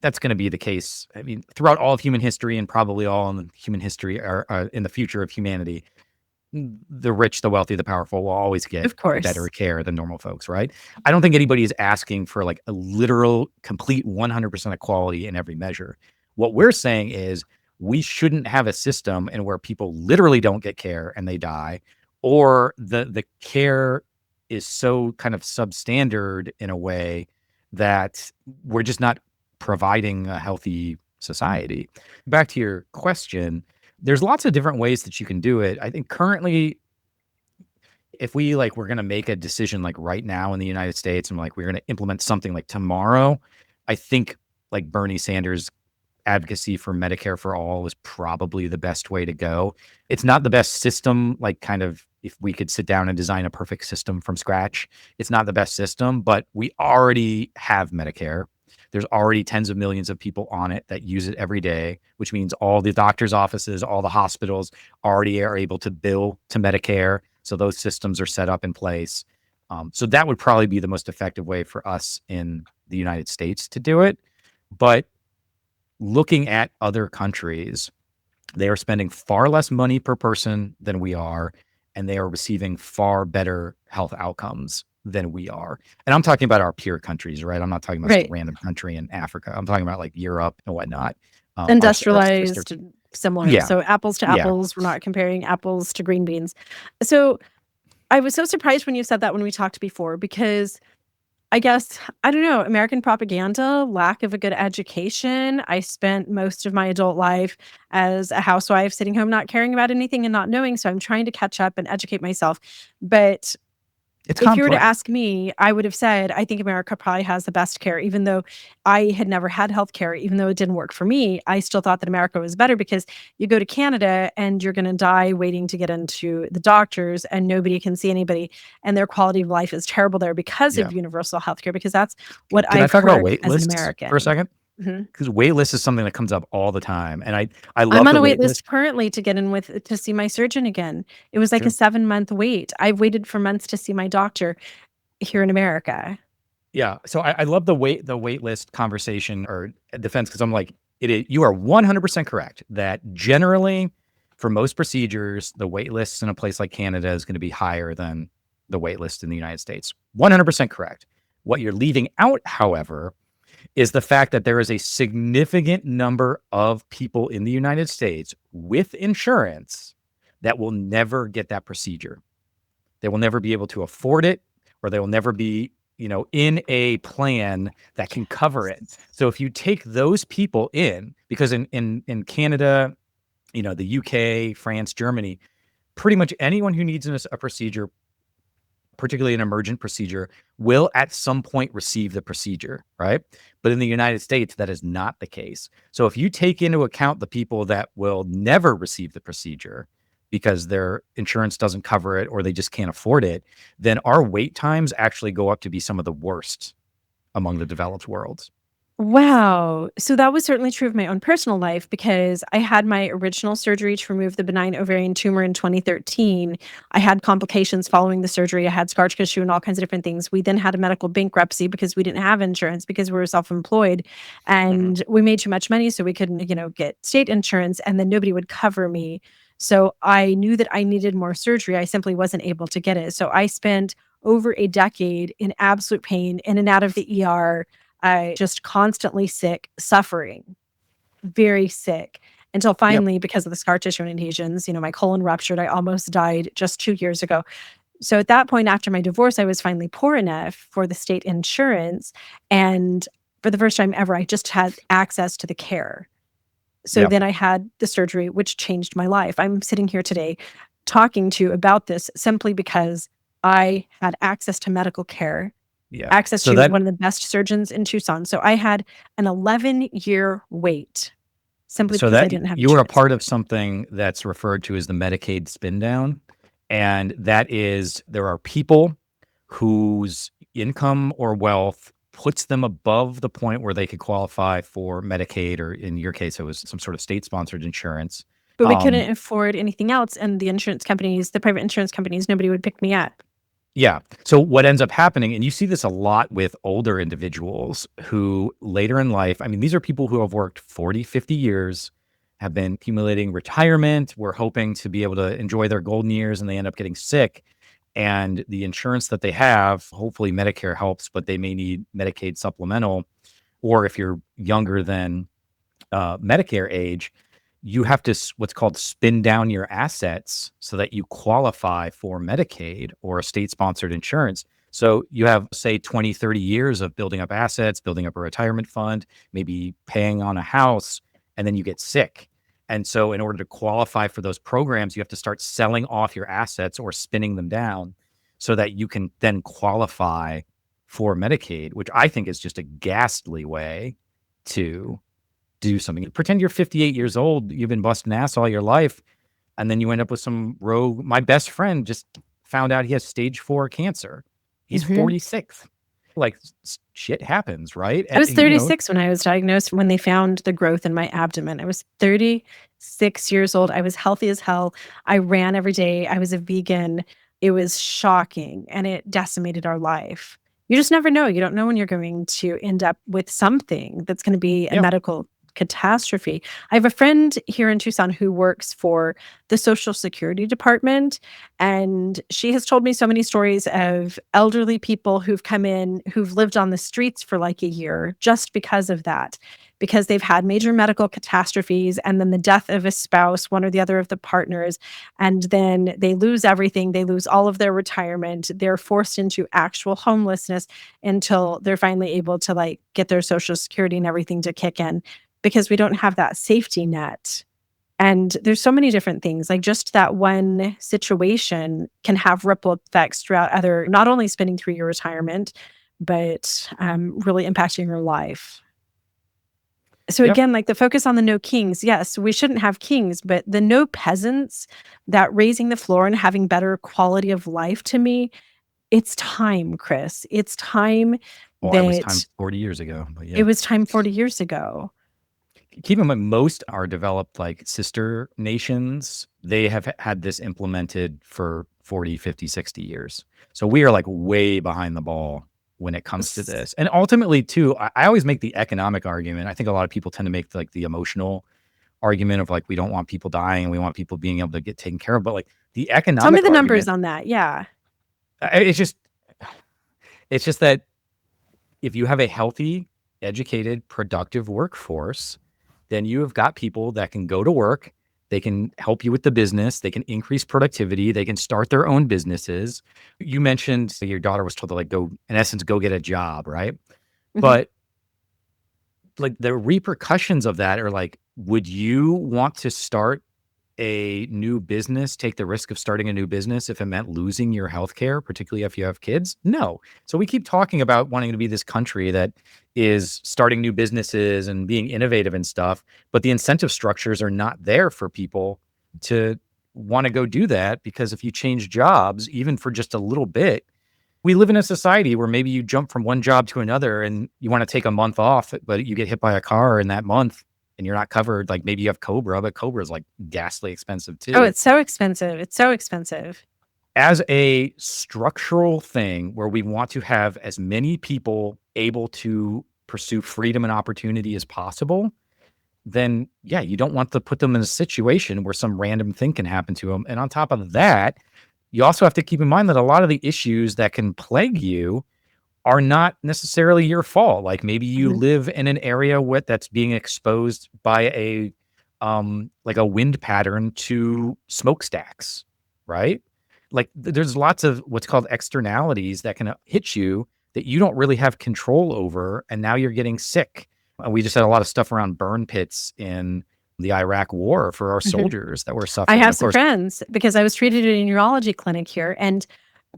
that's going to be the case, I mean, throughout all of human history, and probably all in human history or in the future of humanity. The rich, the wealthy, the powerful will always get Of course. better care than normal folks, right? I don't think anybody is asking for like a literal, complete 100% equality in every measure. What we're saying is we shouldn't have a system in where people literally don't get care and they die, or the care is so kind of substandard in a way that we're just not providing a healthy society. Back to your question, there's lots of different ways that you can do it. I think currently, if we're going to make a decision like right now in the United States and like we're going to implement something like tomorrow, I think like Bernie Sanders' advocacy for Medicare for all is probably the best way to go. It's not the best system, like kind of if we could sit down and design a perfect system from scratch, it's not the best system, but we already have Medicare. There's already tens of millions of people on it that use it every day, which means all the doctors' offices, all the hospitals already are able to bill to Medicare. So those systems are set up in place. So that would probably be the most effective way for us in the United States to do it. But looking at other countries, they are spending far less money per person than we are, and they are receiving far better health outcomes than we are. And I'm talking about our peer countries, right? I'm not talking about some random country in Africa. I'm talking about like Europe and whatnot. Industrialized, similar. Yeah. So apples to apples. We're not comparing apples to green beans. So I was so surprised when you said that when we talked before, because I guess, I don't know, American propaganda, lack of a good education. I spent most of my adult life as a housewife sitting home, not caring about anything and not knowing. So I'm trying to catch up and educate myself. But it's if you were to ask me, I would have said, I think America probably has the best care, even though I had never had health care, even though it didn't work for me. I still thought that America was better because you go to Canada and you're going to die waiting to get into the doctors and nobody can see anybody. And their quality of life is terrible there because of universal health care, because that's what I've talk about heard wait as an lists American. for a second? Because wait list is something that comes up all the time. And I love I'm on the a wait list list currently to get in with to see my surgeon again. It was like a 7-month wait. I've waited for months to see my doctor here in America. Yeah. So I love the wait list conversation or defense, because I'm like, you are 100% correct that generally for most procedures, the wait lists in a place like Canada is going to be higher than the wait list in the United States. 100% correct. What you're leaving out, however, is the fact that there is a significant number of people in the United States with insurance that will never get that procedure. They will never be able to afford it, or they will never be, in a plan that can cover it. So if you take those people in, because in Canada, the UK, France, Germany, pretty much anyone who needs a procedure, particularly an emergent procedure, will at some point receive the procedure, right? But in the United States, that is not the case. So if you take into account the people that will never receive the procedure because their insurance doesn't cover it or they just can't afford it, then our wait times actually go up to be some of the worst among the developed worlds. Wow. So that was certainly true of my own personal life, because I had my original surgery to remove the benign ovarian tumor in 2013. I had complications following the surgery. I had scar tissue and all kinds of different things. We then had a medical bankruptcy because we didn't have insurance, because we were self-employed and we made too much money. So we couldn't, get state insurance, and then nobody would cover me. So I knew that I needed more surgery. I simply wasn't able to get it. So I spent over a decade in absolute pain, in and out of the ER. I just constantly sick, suffering, very sick, until Yep. finally, because of the scar tissue and adhesions, my colon ruptured. I almost died just 2 years ago. So at that point, after my divorce, I was finally poor enough for the state insurance. And for the first time ever, I just had access to the care. So Yep. then I had the surgery, which changed my life. I'm sitting here today talking to you about this simply because I had access to medical care, Yeah. access So to that one of the best surgeons in Tucson. So I had an 11-year wait simply so because I that didn't have you were a insurance. part of something that's referred to as the Medicaid spin down. And that is, there are people whose income or wealth puts them above the point where they could qualify for Medicaid, or in your case, it was some sort of state sponsored insurance. But we Um, couldn't afford anything else. And the insurance companies, the private insurance companies, nobody would pick me up. Yeah. So what ends up happening, and you see this a lot with older individuals who later in life, I mean, these are people who have worked 40, 50 years, have been accumulating retirement, were hoping to be able to enjoy their golden years, and they end up getting sick. And the insurance that they have, hopefully Medicare helps, but they may need Medicaid supplemental. Or if you're younger than Medicare age, you have to what's called spin down your assets so that you qualify for Medicaid or a state sponsored insurance. So you have, say, 20, 30 years of building up assets, building up a retirement fund, maybe paying on a house, and then you get sick. And so in order to qualify for those programs, you have to start selling off your assets or spinning them down so that you can then qualify for Medicaid, which I think is just a ghastly way to do something. Pretend you're 58 years old, you've been busting ass all your life, and then you end up with some rogue. My best friend just found out he has stage 4 cancer. He's Mhm. 46. Like, shit happens, right? I And, was 36 when I was diagnosed, when they found the growth in my abdomen. I was 36 years old. I was healthy as hell. I ran every day. I was a vegan. It was shocking and it decimated our life. You just never know. You don't know when you're going to end up with something that's going to be a yeah, medical catastrophe. I have a friend here in Tucson who works for the Social Security Department, and she has told me so many stories of elderly people who've come in who've lived on the streets for like a year just because of that, because they've had major medical catastrophes and then the death of a spouse, one or the other of the partners. And then they lose everything. They lose all of their retirement. They're forced into actual homelessness until they're finally able to like get their Social Security and everything to kick in because we don't have that safety net. And there's so many different things, like just that one situation can have ripple effects throughout other, not only spending through your retirement, but really impacting your life. So yep. again, like the focus on the no kings, yes, we shouldn't have kings, but the no peasants, that raising the floor and having better quality of life, to me, it's time, Chris. It's time Oh, I was time that 40 years ago, but it yeah. was time 40 years ago. Keep in mind, most are developed like sister nations. They have had this implemented for 40, 50, 60 years. So we are like way behind the ball when it comes to this. And ultimately, too, I always make the economic argument. I think a lot of people tend to make like the emotional argument of like, we don't want people dying and we want people being able to get taken care of. But like the Tell me economic the numbers argument, on that. Yeah. it's just that if you have a healthy, educated, productive workforce, then you have got people that can go to work. They can help you with the business. They can increase productivity. They can start their own businesses. You mentioned your daughter was told to like go, in essence, go get a job, right? Mhm. But like the repercussions of that are like, would you want to start a new business, take the risk of starting a new business if it meant losing your healthcare, particularly if you have kids? No. So we keep talking about wanting to be this country that is starting new businesses and being innovative and stuff, but the incentive structures are not there for people to want to go do that, because if you change jobs, even for just a little bit, we live in a society where maybe you jump from one job to another and you want to take a month off, but you get hit by a car in that month and you're not covered. Like maybe you have Cobra, but Cobra is like ghastly expensive Oh, too. it's so expensive. It's so expensive. As a structural thing where we want to have as many people able to pursue freedom and opportunity as possible, then yeah, you don't want to put them in a situation where some random thing can happen to them. And on top of that, you also have to keep in mind that a lot of the issues that can plague you are not necessarily your fault. Like maybe you Mhm. live in an area that's being exposed by a like a wind pattern to smokestacks, right? Like there's lots of what's called externalities that can hit you that you don't really have control over, and now you're getting sick. We just had a lot of stuff around burn pits in the Iraq war for our Mhm. soldiers that were I suffering. have Of some course, friends because I was treated at a neurology clinic here. And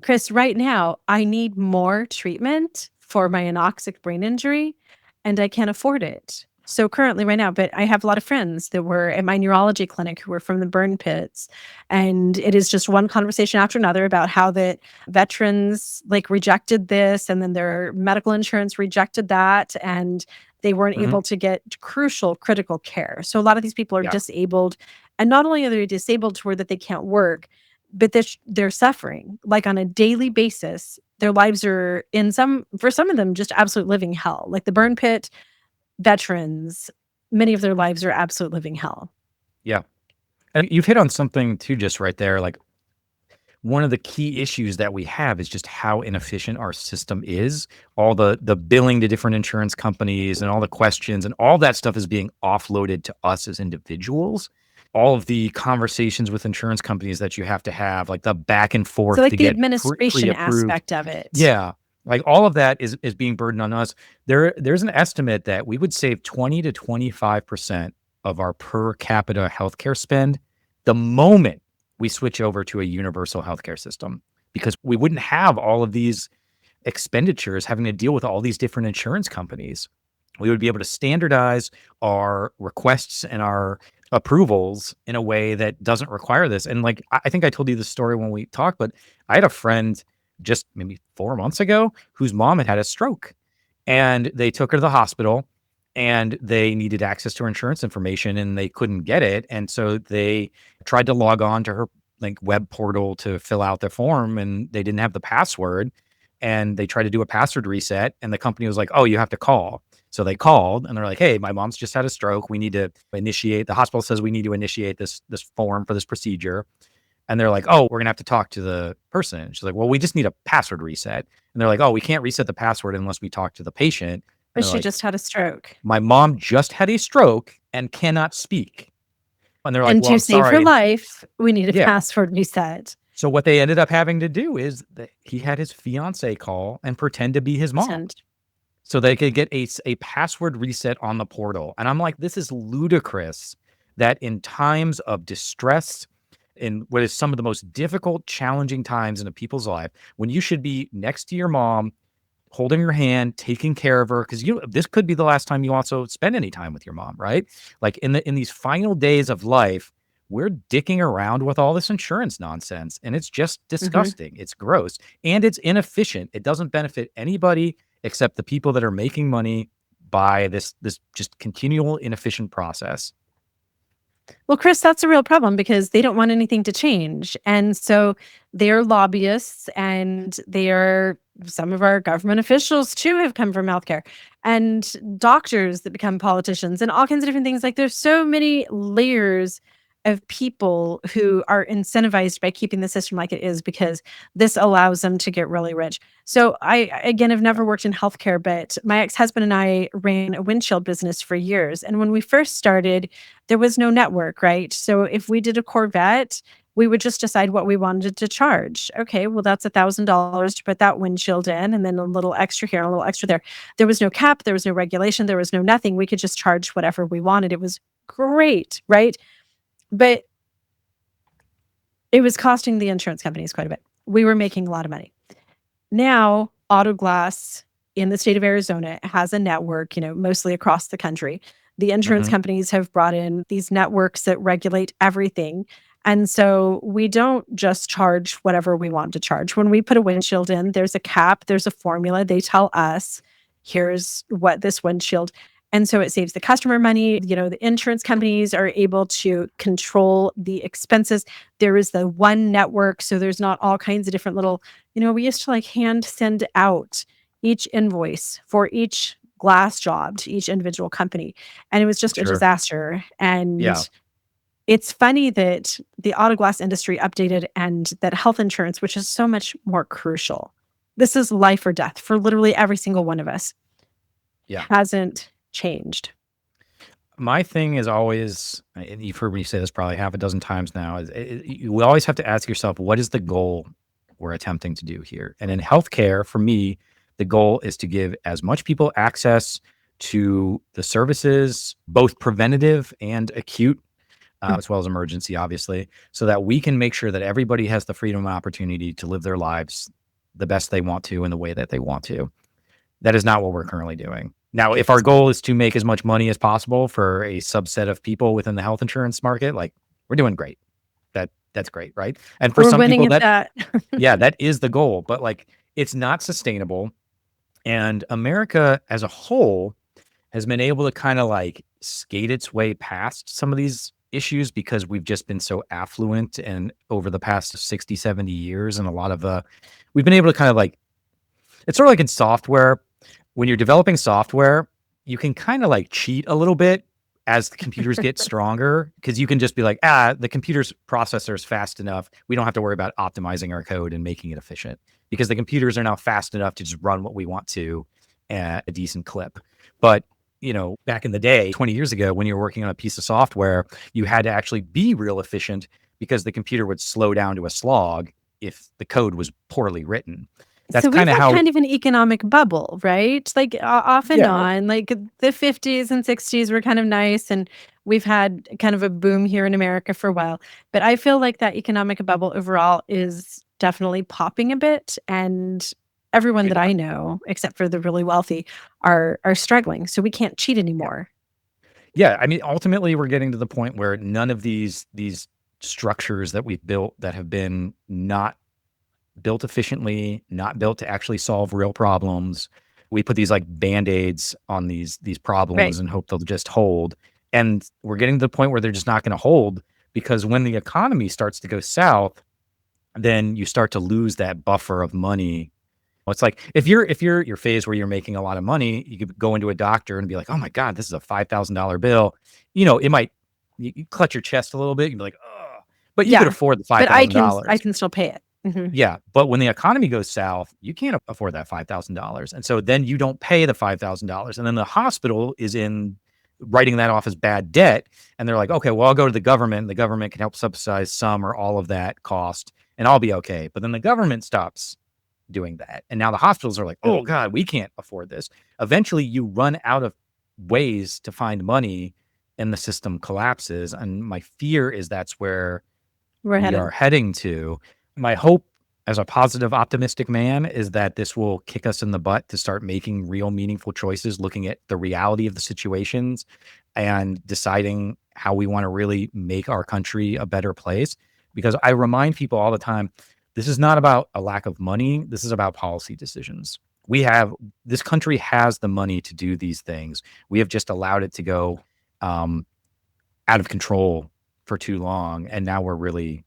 Chris, right now, I need more treatment for my anoxic brain injury, and I can't afford it. So currently, right now, but I have a lot of friends that were at my neurology clinic who were from the burn pits. And it is just one conversation after another about how that veterans like rejected this, and then their medical insurance rejected that. And they weren't mhm, able to get crucial critical care. So a lot of these people are yeah, disabled, and not only are they disabled to where that they can't work, but they're suffering like on a daily basis. Their lives are for some of them, just absolute living hell. Like the burn pit veterans, many of their lives are absolute living hell. yeah. And you've hit on something too, just right there. Like one of the key issues that we have is just how inefficient our system is. All the billing to different insurance companies and all the questions and all that stuff is being offloaded to us as individuals. All of the conversations with insurance companies that you have to have, like the back and So forth like to the get administration pre-approved. aspect of it. Yeah. Like all of that is being burdened on us. There's an estimate that we would save 20 to 25% of our per capita healthcare spend the moment we switch over to a universal healthcare system, because we wouldn't have all of these expenditures having to deal with all these different insurance companies. We would be able to standardize our requests and our approvals in a way that doesn't require this. And like, I think I told you the story when we talked, but I had a friend just maybe 4 months ago whose mom had a stroke, and they took her to the hospital, and they needed access to her insurance information and they couldn't get it. And so they tried to log on to her like web portal to fill out the form, and they didn't have the password, and they tried to do a password reset, and the company was like, "Oh, you have to call." So they called and they're like, "Hey, my mom's just had a stroke. We need to initiate, the hospital says we need to initiate this form for this procedure." And they're like, "Oh, we're gonna have to talk to the person." And she's like, "Well, we just need a password reset." And they're like, "Oh, we can't reset the password unless we talk to the patient." And But they're she like, just had a stroke. "My mom just had a stroke and cannot speak." And they're like, And "Well, to I'm save her sorry." life, we need a Yeah. password reset. So what they ended up having to do is that he had his fiance call and pretend to be his mom Pretend. so they could get a password reset on the portal. And I'm like, this is ludicrous that in times of distress, in what is some of the most difficult, challenging times in a people's life, when you should be next to your mom, holding her hand, taking care of her, because this could be the last time you also spend any time with your mom, right? Like in these final days of life, we're dicking around with all this insurance nonsense, and it's just Mhm. disgusting. It's gross and it's inefficient. It doesn't benefit anybody except the people that are making money by this just continual inefficient process. Well, Chris, that's a real problem because they don't want anything to change. And so they're lobbyists, and they are some of our government officials too have come from healthcare, and doctors that become politicians and all kinds of different things. Like there's so many layers of people who are incentivized by keeping the system like it is because this allows them to get really rich. So again, have never worked in healthcare, but my ex-husband and I ran a windshield business for years. And when we first started, there was no network, right? So if we did a Corvette, we would just decide what we wanted to charge. Okay, well, that's $1,000 to put that windshield in, and then a little extra here, a little extra there. There was no cap, there was no regulation, there was no nothing. We could just charge whatever we wanted. It was great, right? But it was costing the insurance companies quite a bit. We were making a lot of money. Now, Auto Glass in the state of Arizona has a network, mostly across the country. The insurance Mhm. companies have brought in these networks that regulate everything. And so we don't just charge whatever we want to charge. When we put a windshield in, there's a cap, there's a formula. They tell us, here's what this windshield. And so it saves the customer money. The insurance companies are able to control the expenses. There is the one network. So there's not all kinds of different little, we used to like hand send out each invoice for each glass job to each individual company. And it was just a Sure. disaster. And Yeah. it's funny that the auto glass industry updated and that health insurance, which is so much more crucial, this is life or death for literally every single one of us, Yeah. hasn't changed. My thing is always, and you've heard me say this probably half a dozen times now, is you always have to ask yourself, what is the goal we're attempting to do here? And in healthcare, for me, the goal is to give as much people access to the services, both preventative and acute, Mm. as well as emergency, obviously, so that we can make sure that everybody has the freedom and opportunity to live their lives the best they want to in the way that they want to. That is not what we're currently doing. Now, if our goal is to make as much money as possible for a subset of people within the health insurance market, like, we're doing great. That's great, right? And for We're some winning people, at that that. yeah, that is the goal, but like, it's not sustainable. And America as a whole has been able to kind of like skate its way past some of these issues because we've just been so affluent and over the past 60, 70 years. And a lot of we've been able to kind of like, it's sort of like in software, when you're developing software, you can kind of like cheat a little bit as the computers get stronger because you can just be like, the computer's processor is fast enough. We don't have to worry about optimizing our code and making it efficient because the computers are now fast enough to just run what we want to at a decent clip. But back in the day, 20 years ago, when you were working on a piece of software, you had to actually be real efficient because the computer would slow down to a slog if the code was poorly written. That's So we've kind of had how, kind of an economic bubble, right? Like off and yeah, on, like the 50s and 60s were kind of nice. And we've had kind of a boom here in America for a while. But I feel like that economic bubble overall is definitely popping a bit. And everyone that I know, except for the really wealthy, are struggling. So we can't cheat anymore. yeah. I mean, ultimately, we're getting to the point where none of these structures that we've built that have been not built efficiently, not built to actually solve real problems. We put these like band-aids on these Right. problems and hope they'll just hold. And we're getting to the point where they're just not going to hold because when the economy starts to go south, then you start to lose that buffer of money. It's like if you're your phase where you're making a lot of money, you could go into a doctor and be like, "Oh my God, this is a $5,000 bill." It might you clutch your chest a little bit. You'd be like, "Oh," but you could Yeah. afford the five But I thousand can dollars. still pay it. Mhm. Yeah, but when the economy goes south, you can't afford that $5,000, and so then you don't pay the $5,000, and then the hospital is in writing that off as bad debt, and they're like, "Okay, well, I'll go to the government. The government can help subsidize some or all of that cost, and I'll be okay." But then the government stops doing that, and now the hospitals are like, "Oh God, we can't afford this." Eventually, you run out of ways to find money, and the system collapses. And my fear is that's where We're we are headed. heading to. My hope as a positive, optimistic man is that this will kick us in the butt to start making real, meaningful choices, looking at the reality of the situations and deciding how we want to really make our country a better place. Because I remind people all the time, this is not about a lack of money. This is about policy decisions. This country has the money to do these things. We have just allowed it to go out of control for too long. And now we're really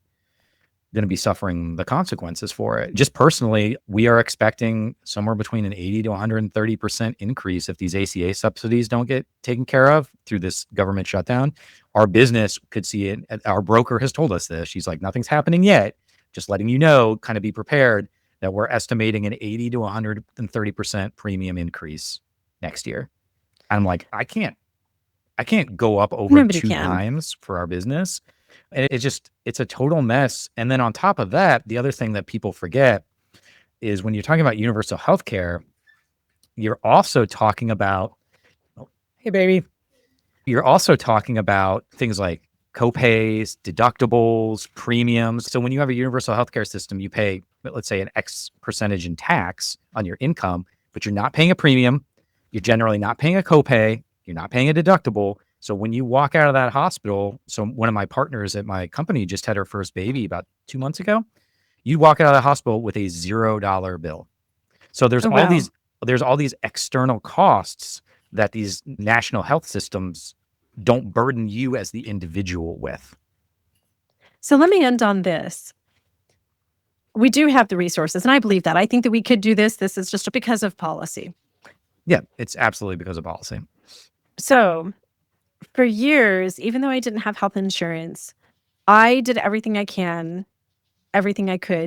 going to be suffering the consequences for it. Just personally, we are expecting somewhere between an 80 to 130% increase if these ACA subsidies don't get taken care of through this government shutdown. Our business could see it. Our broker has told us this. She's like, nothing's happening yet. Just letting you know, kind of be prepared that we're estimating an 80 to 130% premium increase next year. And I'm like, I can't go up over Nobody two can. times for our business. And it's a total mess. And then on top of that, the other thing that people forget is when you're talking about universal health care, you're also talking about, oh, hey, baby, you're also talking about things like copays, deductibles, premiums. So when you have a universal healthcare system, you pay, let's say, an X percentage in tax on your income, but you're not paying a premium. You're generally not paying a copay. You're not paying a deductible. So when you walk out of that hospital, so one of my partners at my company just had her first baby about 2 months ago. You walk out of the hospital with a $0 bill. So Oh, wow. there's all these external costs that these national health systems don't burden you as the individual with. So let me end on this. We do have the resources, and I believe that. I think that we could do this. This is just because of policy. Yeah, it's absolutely because of policy. So for years, even though I didn't have health insurance, I did everything I could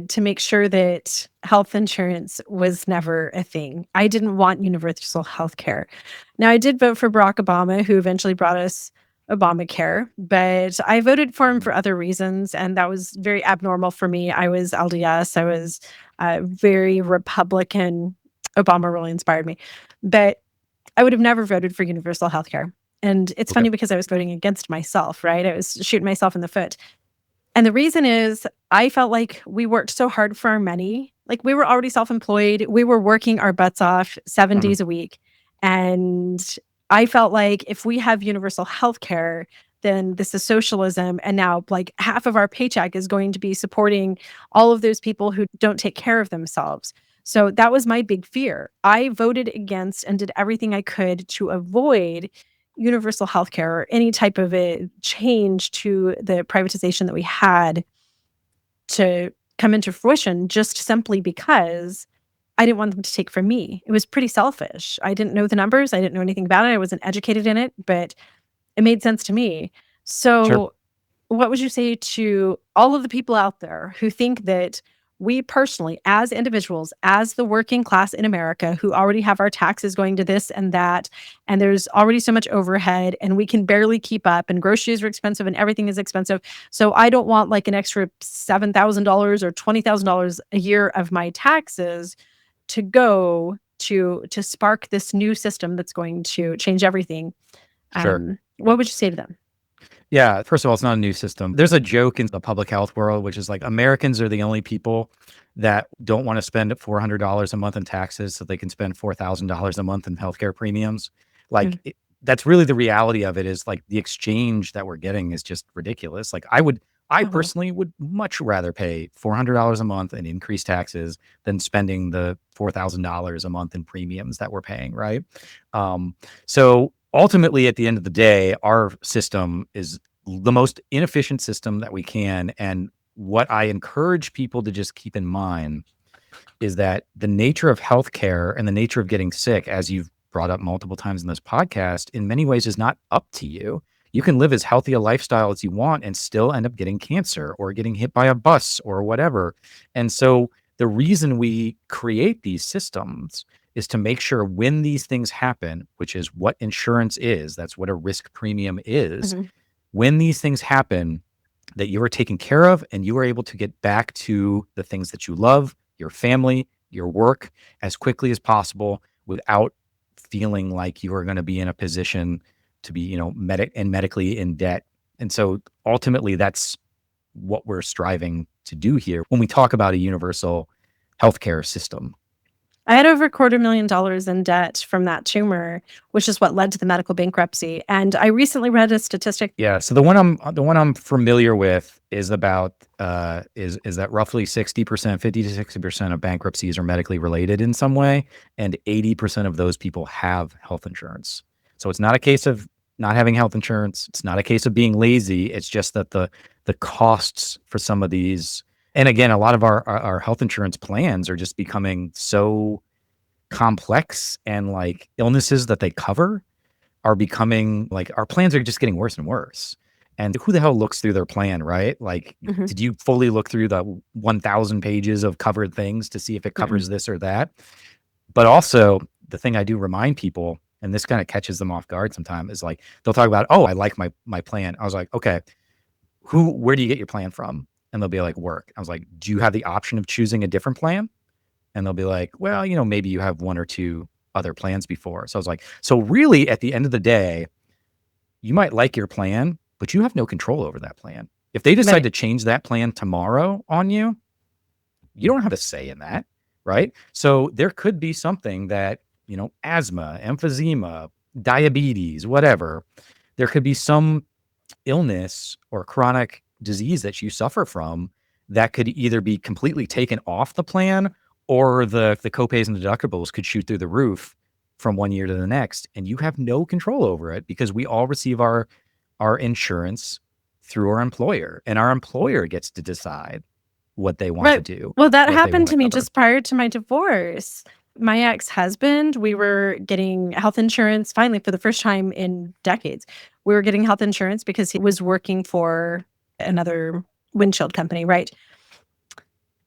to make sure that health insurance was never a thing. I didn't want universal health care. Now, I did vote for Barack Obama, who eventually brought us Obamacare, but I voted for him Mhm. for other reasons, and that was very abnormal for me. I was LDS, I was very Republican. Obama really inspired me. But I would have never voted for universal health care. And it's Okay. funny because I was voting against myself, right? I was shooting myself in the foot. And the reason is I felt like we worked so hard for our money. Like we were already self-employed. We were working our butts off 7 Mhm. days a week. And I felt like if we have universal health care, then this is socialism. And now like half of our paycheck is going to be supporting all of those people who don't take care of themselves. So that was my big fear. I voted against and did everything I could to avoid universal healthcare or any type of a change to the privatization that we had to come into fruition just simply because I didn't want them to take from me. It was pretty selfish. I didn't know the numbers. I didn't know anything about it. I wasn't educated in it, but it made sense to me. Sure. So what would you say to all of the people out there who think that we personally, as individuals, as the working class in America, who already have our taxes going to this and that, and there's already so much overhead, and we can barely keep up, and groceries are expensive, and everything is expensive. So I don't want like an extra $7,000 or $20,000 a year of my taxes to go to spark this new system that's going to change everything. Sure. What would you say to them? Yeah, first of all, it's not a new system. There's a joke in the public health world, which is like Americans are the only people that don't want to spend $400 a month in taxes so they can spend $4,000 a month in healthcare premiums. Mm. Like that's really the reality of it is like the exchange that we're getting is just ridiculous. Like I Oh, personally would much rather pay $400 a month in increased taxes than spending the $4,000 a month in premiums that we're paying, right? So ultimately, at the end of the day, our system is the most inefficient system that we can. And what I encourage people to just keep in mind is that the nature of healthcare and the nature of getting sick, as you've brought up multiple times in this podcast, in many ways is not up to you. You can live as healthy a lifestyle as you want and still end up getting cancer or getting hit by a bus or whatever. And so the reason we create these systems is to make sure when these things happen, which is what insurance is, that's what a risk premium is. mhm. When these things happen, that you are taken care of and you are able to get back to the things that you love, your family, your work as quickly as possible without feeling like you are going to be in a position to be, medically in debt. And so ultimately that's what we're striving to do here when we talk about a universal healthcare system. I had over $250,000 in debt from that tumor, which is what led to the medical bankruptcy. And I recently read a statistic. Yeah. So the one I'm familiar with is about is that roughly 60%, 50 to 60% of bankruptcies are medically related in some way, and 80% of those people have health insurance. So it's not a case of not having health insurance. It's not a case of being lazy. It's just that the costs for some of these, and again, a lot of our health insurance plans are just becoming so complex, and like illnesses that they cover are becoming like our plans are just getting worse and worse. And who the hell looks through their plan, right? Like, Mhm, did you fully look through the 1,000 pages of covered things to see if it mm-mm. covers this or that? But also, the thing I do remind people, and this kind of catches them off guard sometimes, is like they'll talk about, oh, I like my plan. I was like, okay, where do you get your plan from? And they'll be like, work. I was like, do you have the option of choosing a different plan? And they'll be like, well, maybe you have one or two other plans before. So I was like, so really at the end of the day, you might like your plan, but you have no control over that plan. If they decide Right. to change that plan tomorrow on you, you don't have a say in that, right? So there could be something that, asthma, emphysema, diabetes, whatever, there could be some illness or chronic disease that you suffer from that could either be completely taken off the plan, or the copays and deductibles could shoot through the roof from one year to the next, and you have no control over it because we all receive our insurance through our employer, and our employer gets to decide what they want to Right. do, Well, that what they happened want to to me cover. just prior to my divorce. My ex-husband, we were getting health insurance finally for the first time in decades. We were getting health insurance because he was working for another windshield company, right?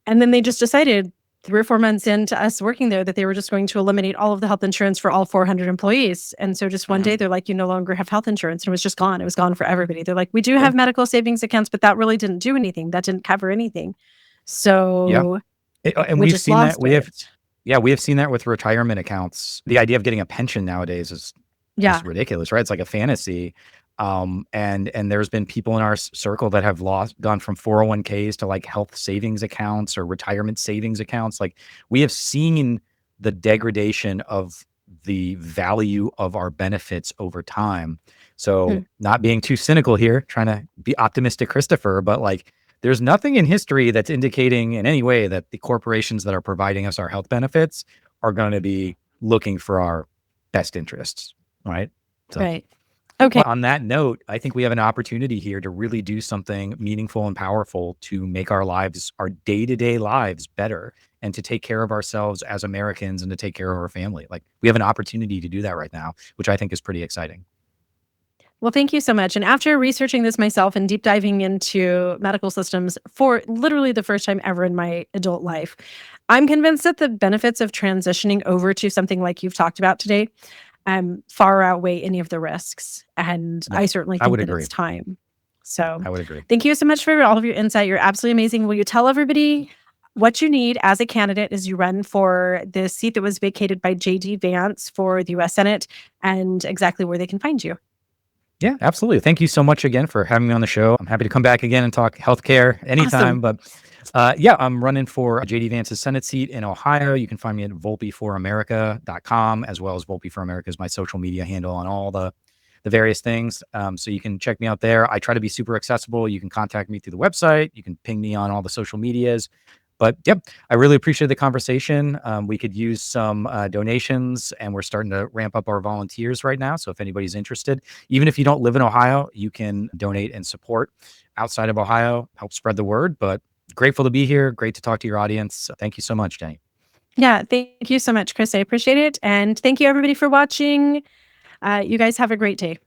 And then they just decided 3 or 4 months into us working there that they were just going to eliminate all of the health insurance for all 400 employees. And so just one day they're like, you no longer have health insurance. And it was just gone. It was gone for everybody. They're like, we do have medical savings accounts, but that really didn't do anything. That didn't cover anything. So And we we've just seen that. lost it. We have seen that with retirement accounts. The idea of getting a pension nowadays is Yeah. just ridiculous, right? It's like a fantasy. And there's been people in our circle that have gone from 401ks to like health savings accounts or retirement savings accounts. Like we have seen the degradation of the value of our benefits over time. So not being too cynical here, trying to be optimistic, Christopher, but like there's nothing in history that's indicating in any way that the corporations that are providing us our health benefits are going to be looking for our best interests, right? So, Right. Okay. on that note, I think we have an opportunity here to really do something meaningful and powerful to make our lives, our day-to-day lives better, and to take care of ourselves as Americans and to take care of our family. Like we have an opportunity to do that right now, which I think is pretty exciting. Well, thank you so much. And after researching this myself and deep diving into medical systems for literally the first time ever in my adult life, I'm convinced that the benefits of transitioning over to something like you've talked about today far outweigh any of the risks. And Yeah, I certainly I think would that agree. it's time. So I would agree. thank you so much for all of your insight. You're absolutely amazing. Will you tell everybody what you need as a candidate as you run for the seat that was vacated by J.D. Vance for the U.S. Senate and exactly where they can find you? Yeah, absolutely. Thank you so much again for having me on the show. I'm happy to come back again and talk healthcare anytime. Awesome. But I'm running for JD Vance's Senate seat in Ohio. You can find me at volpeforamerica.com, as well as Volpe for America is my social media handle on all the various things. So you can check me out there. I try to be super accessible. You can contact me through the website. You can ping me on all the social medias. But I really appreciate the conversation. We could use some donations, and we're starting to ramp up our volunteers right now. So if anybody's interested, even if you don't live in Ohio, you can donate and support outside of Ohio, help spread the word. But grateful to be here. Great to talk to your audience. Thank you so much, Jenny. Yeah, thank you so much, Chris. I appreciate it. And thank you, everybody, for watching. You guys have a great day.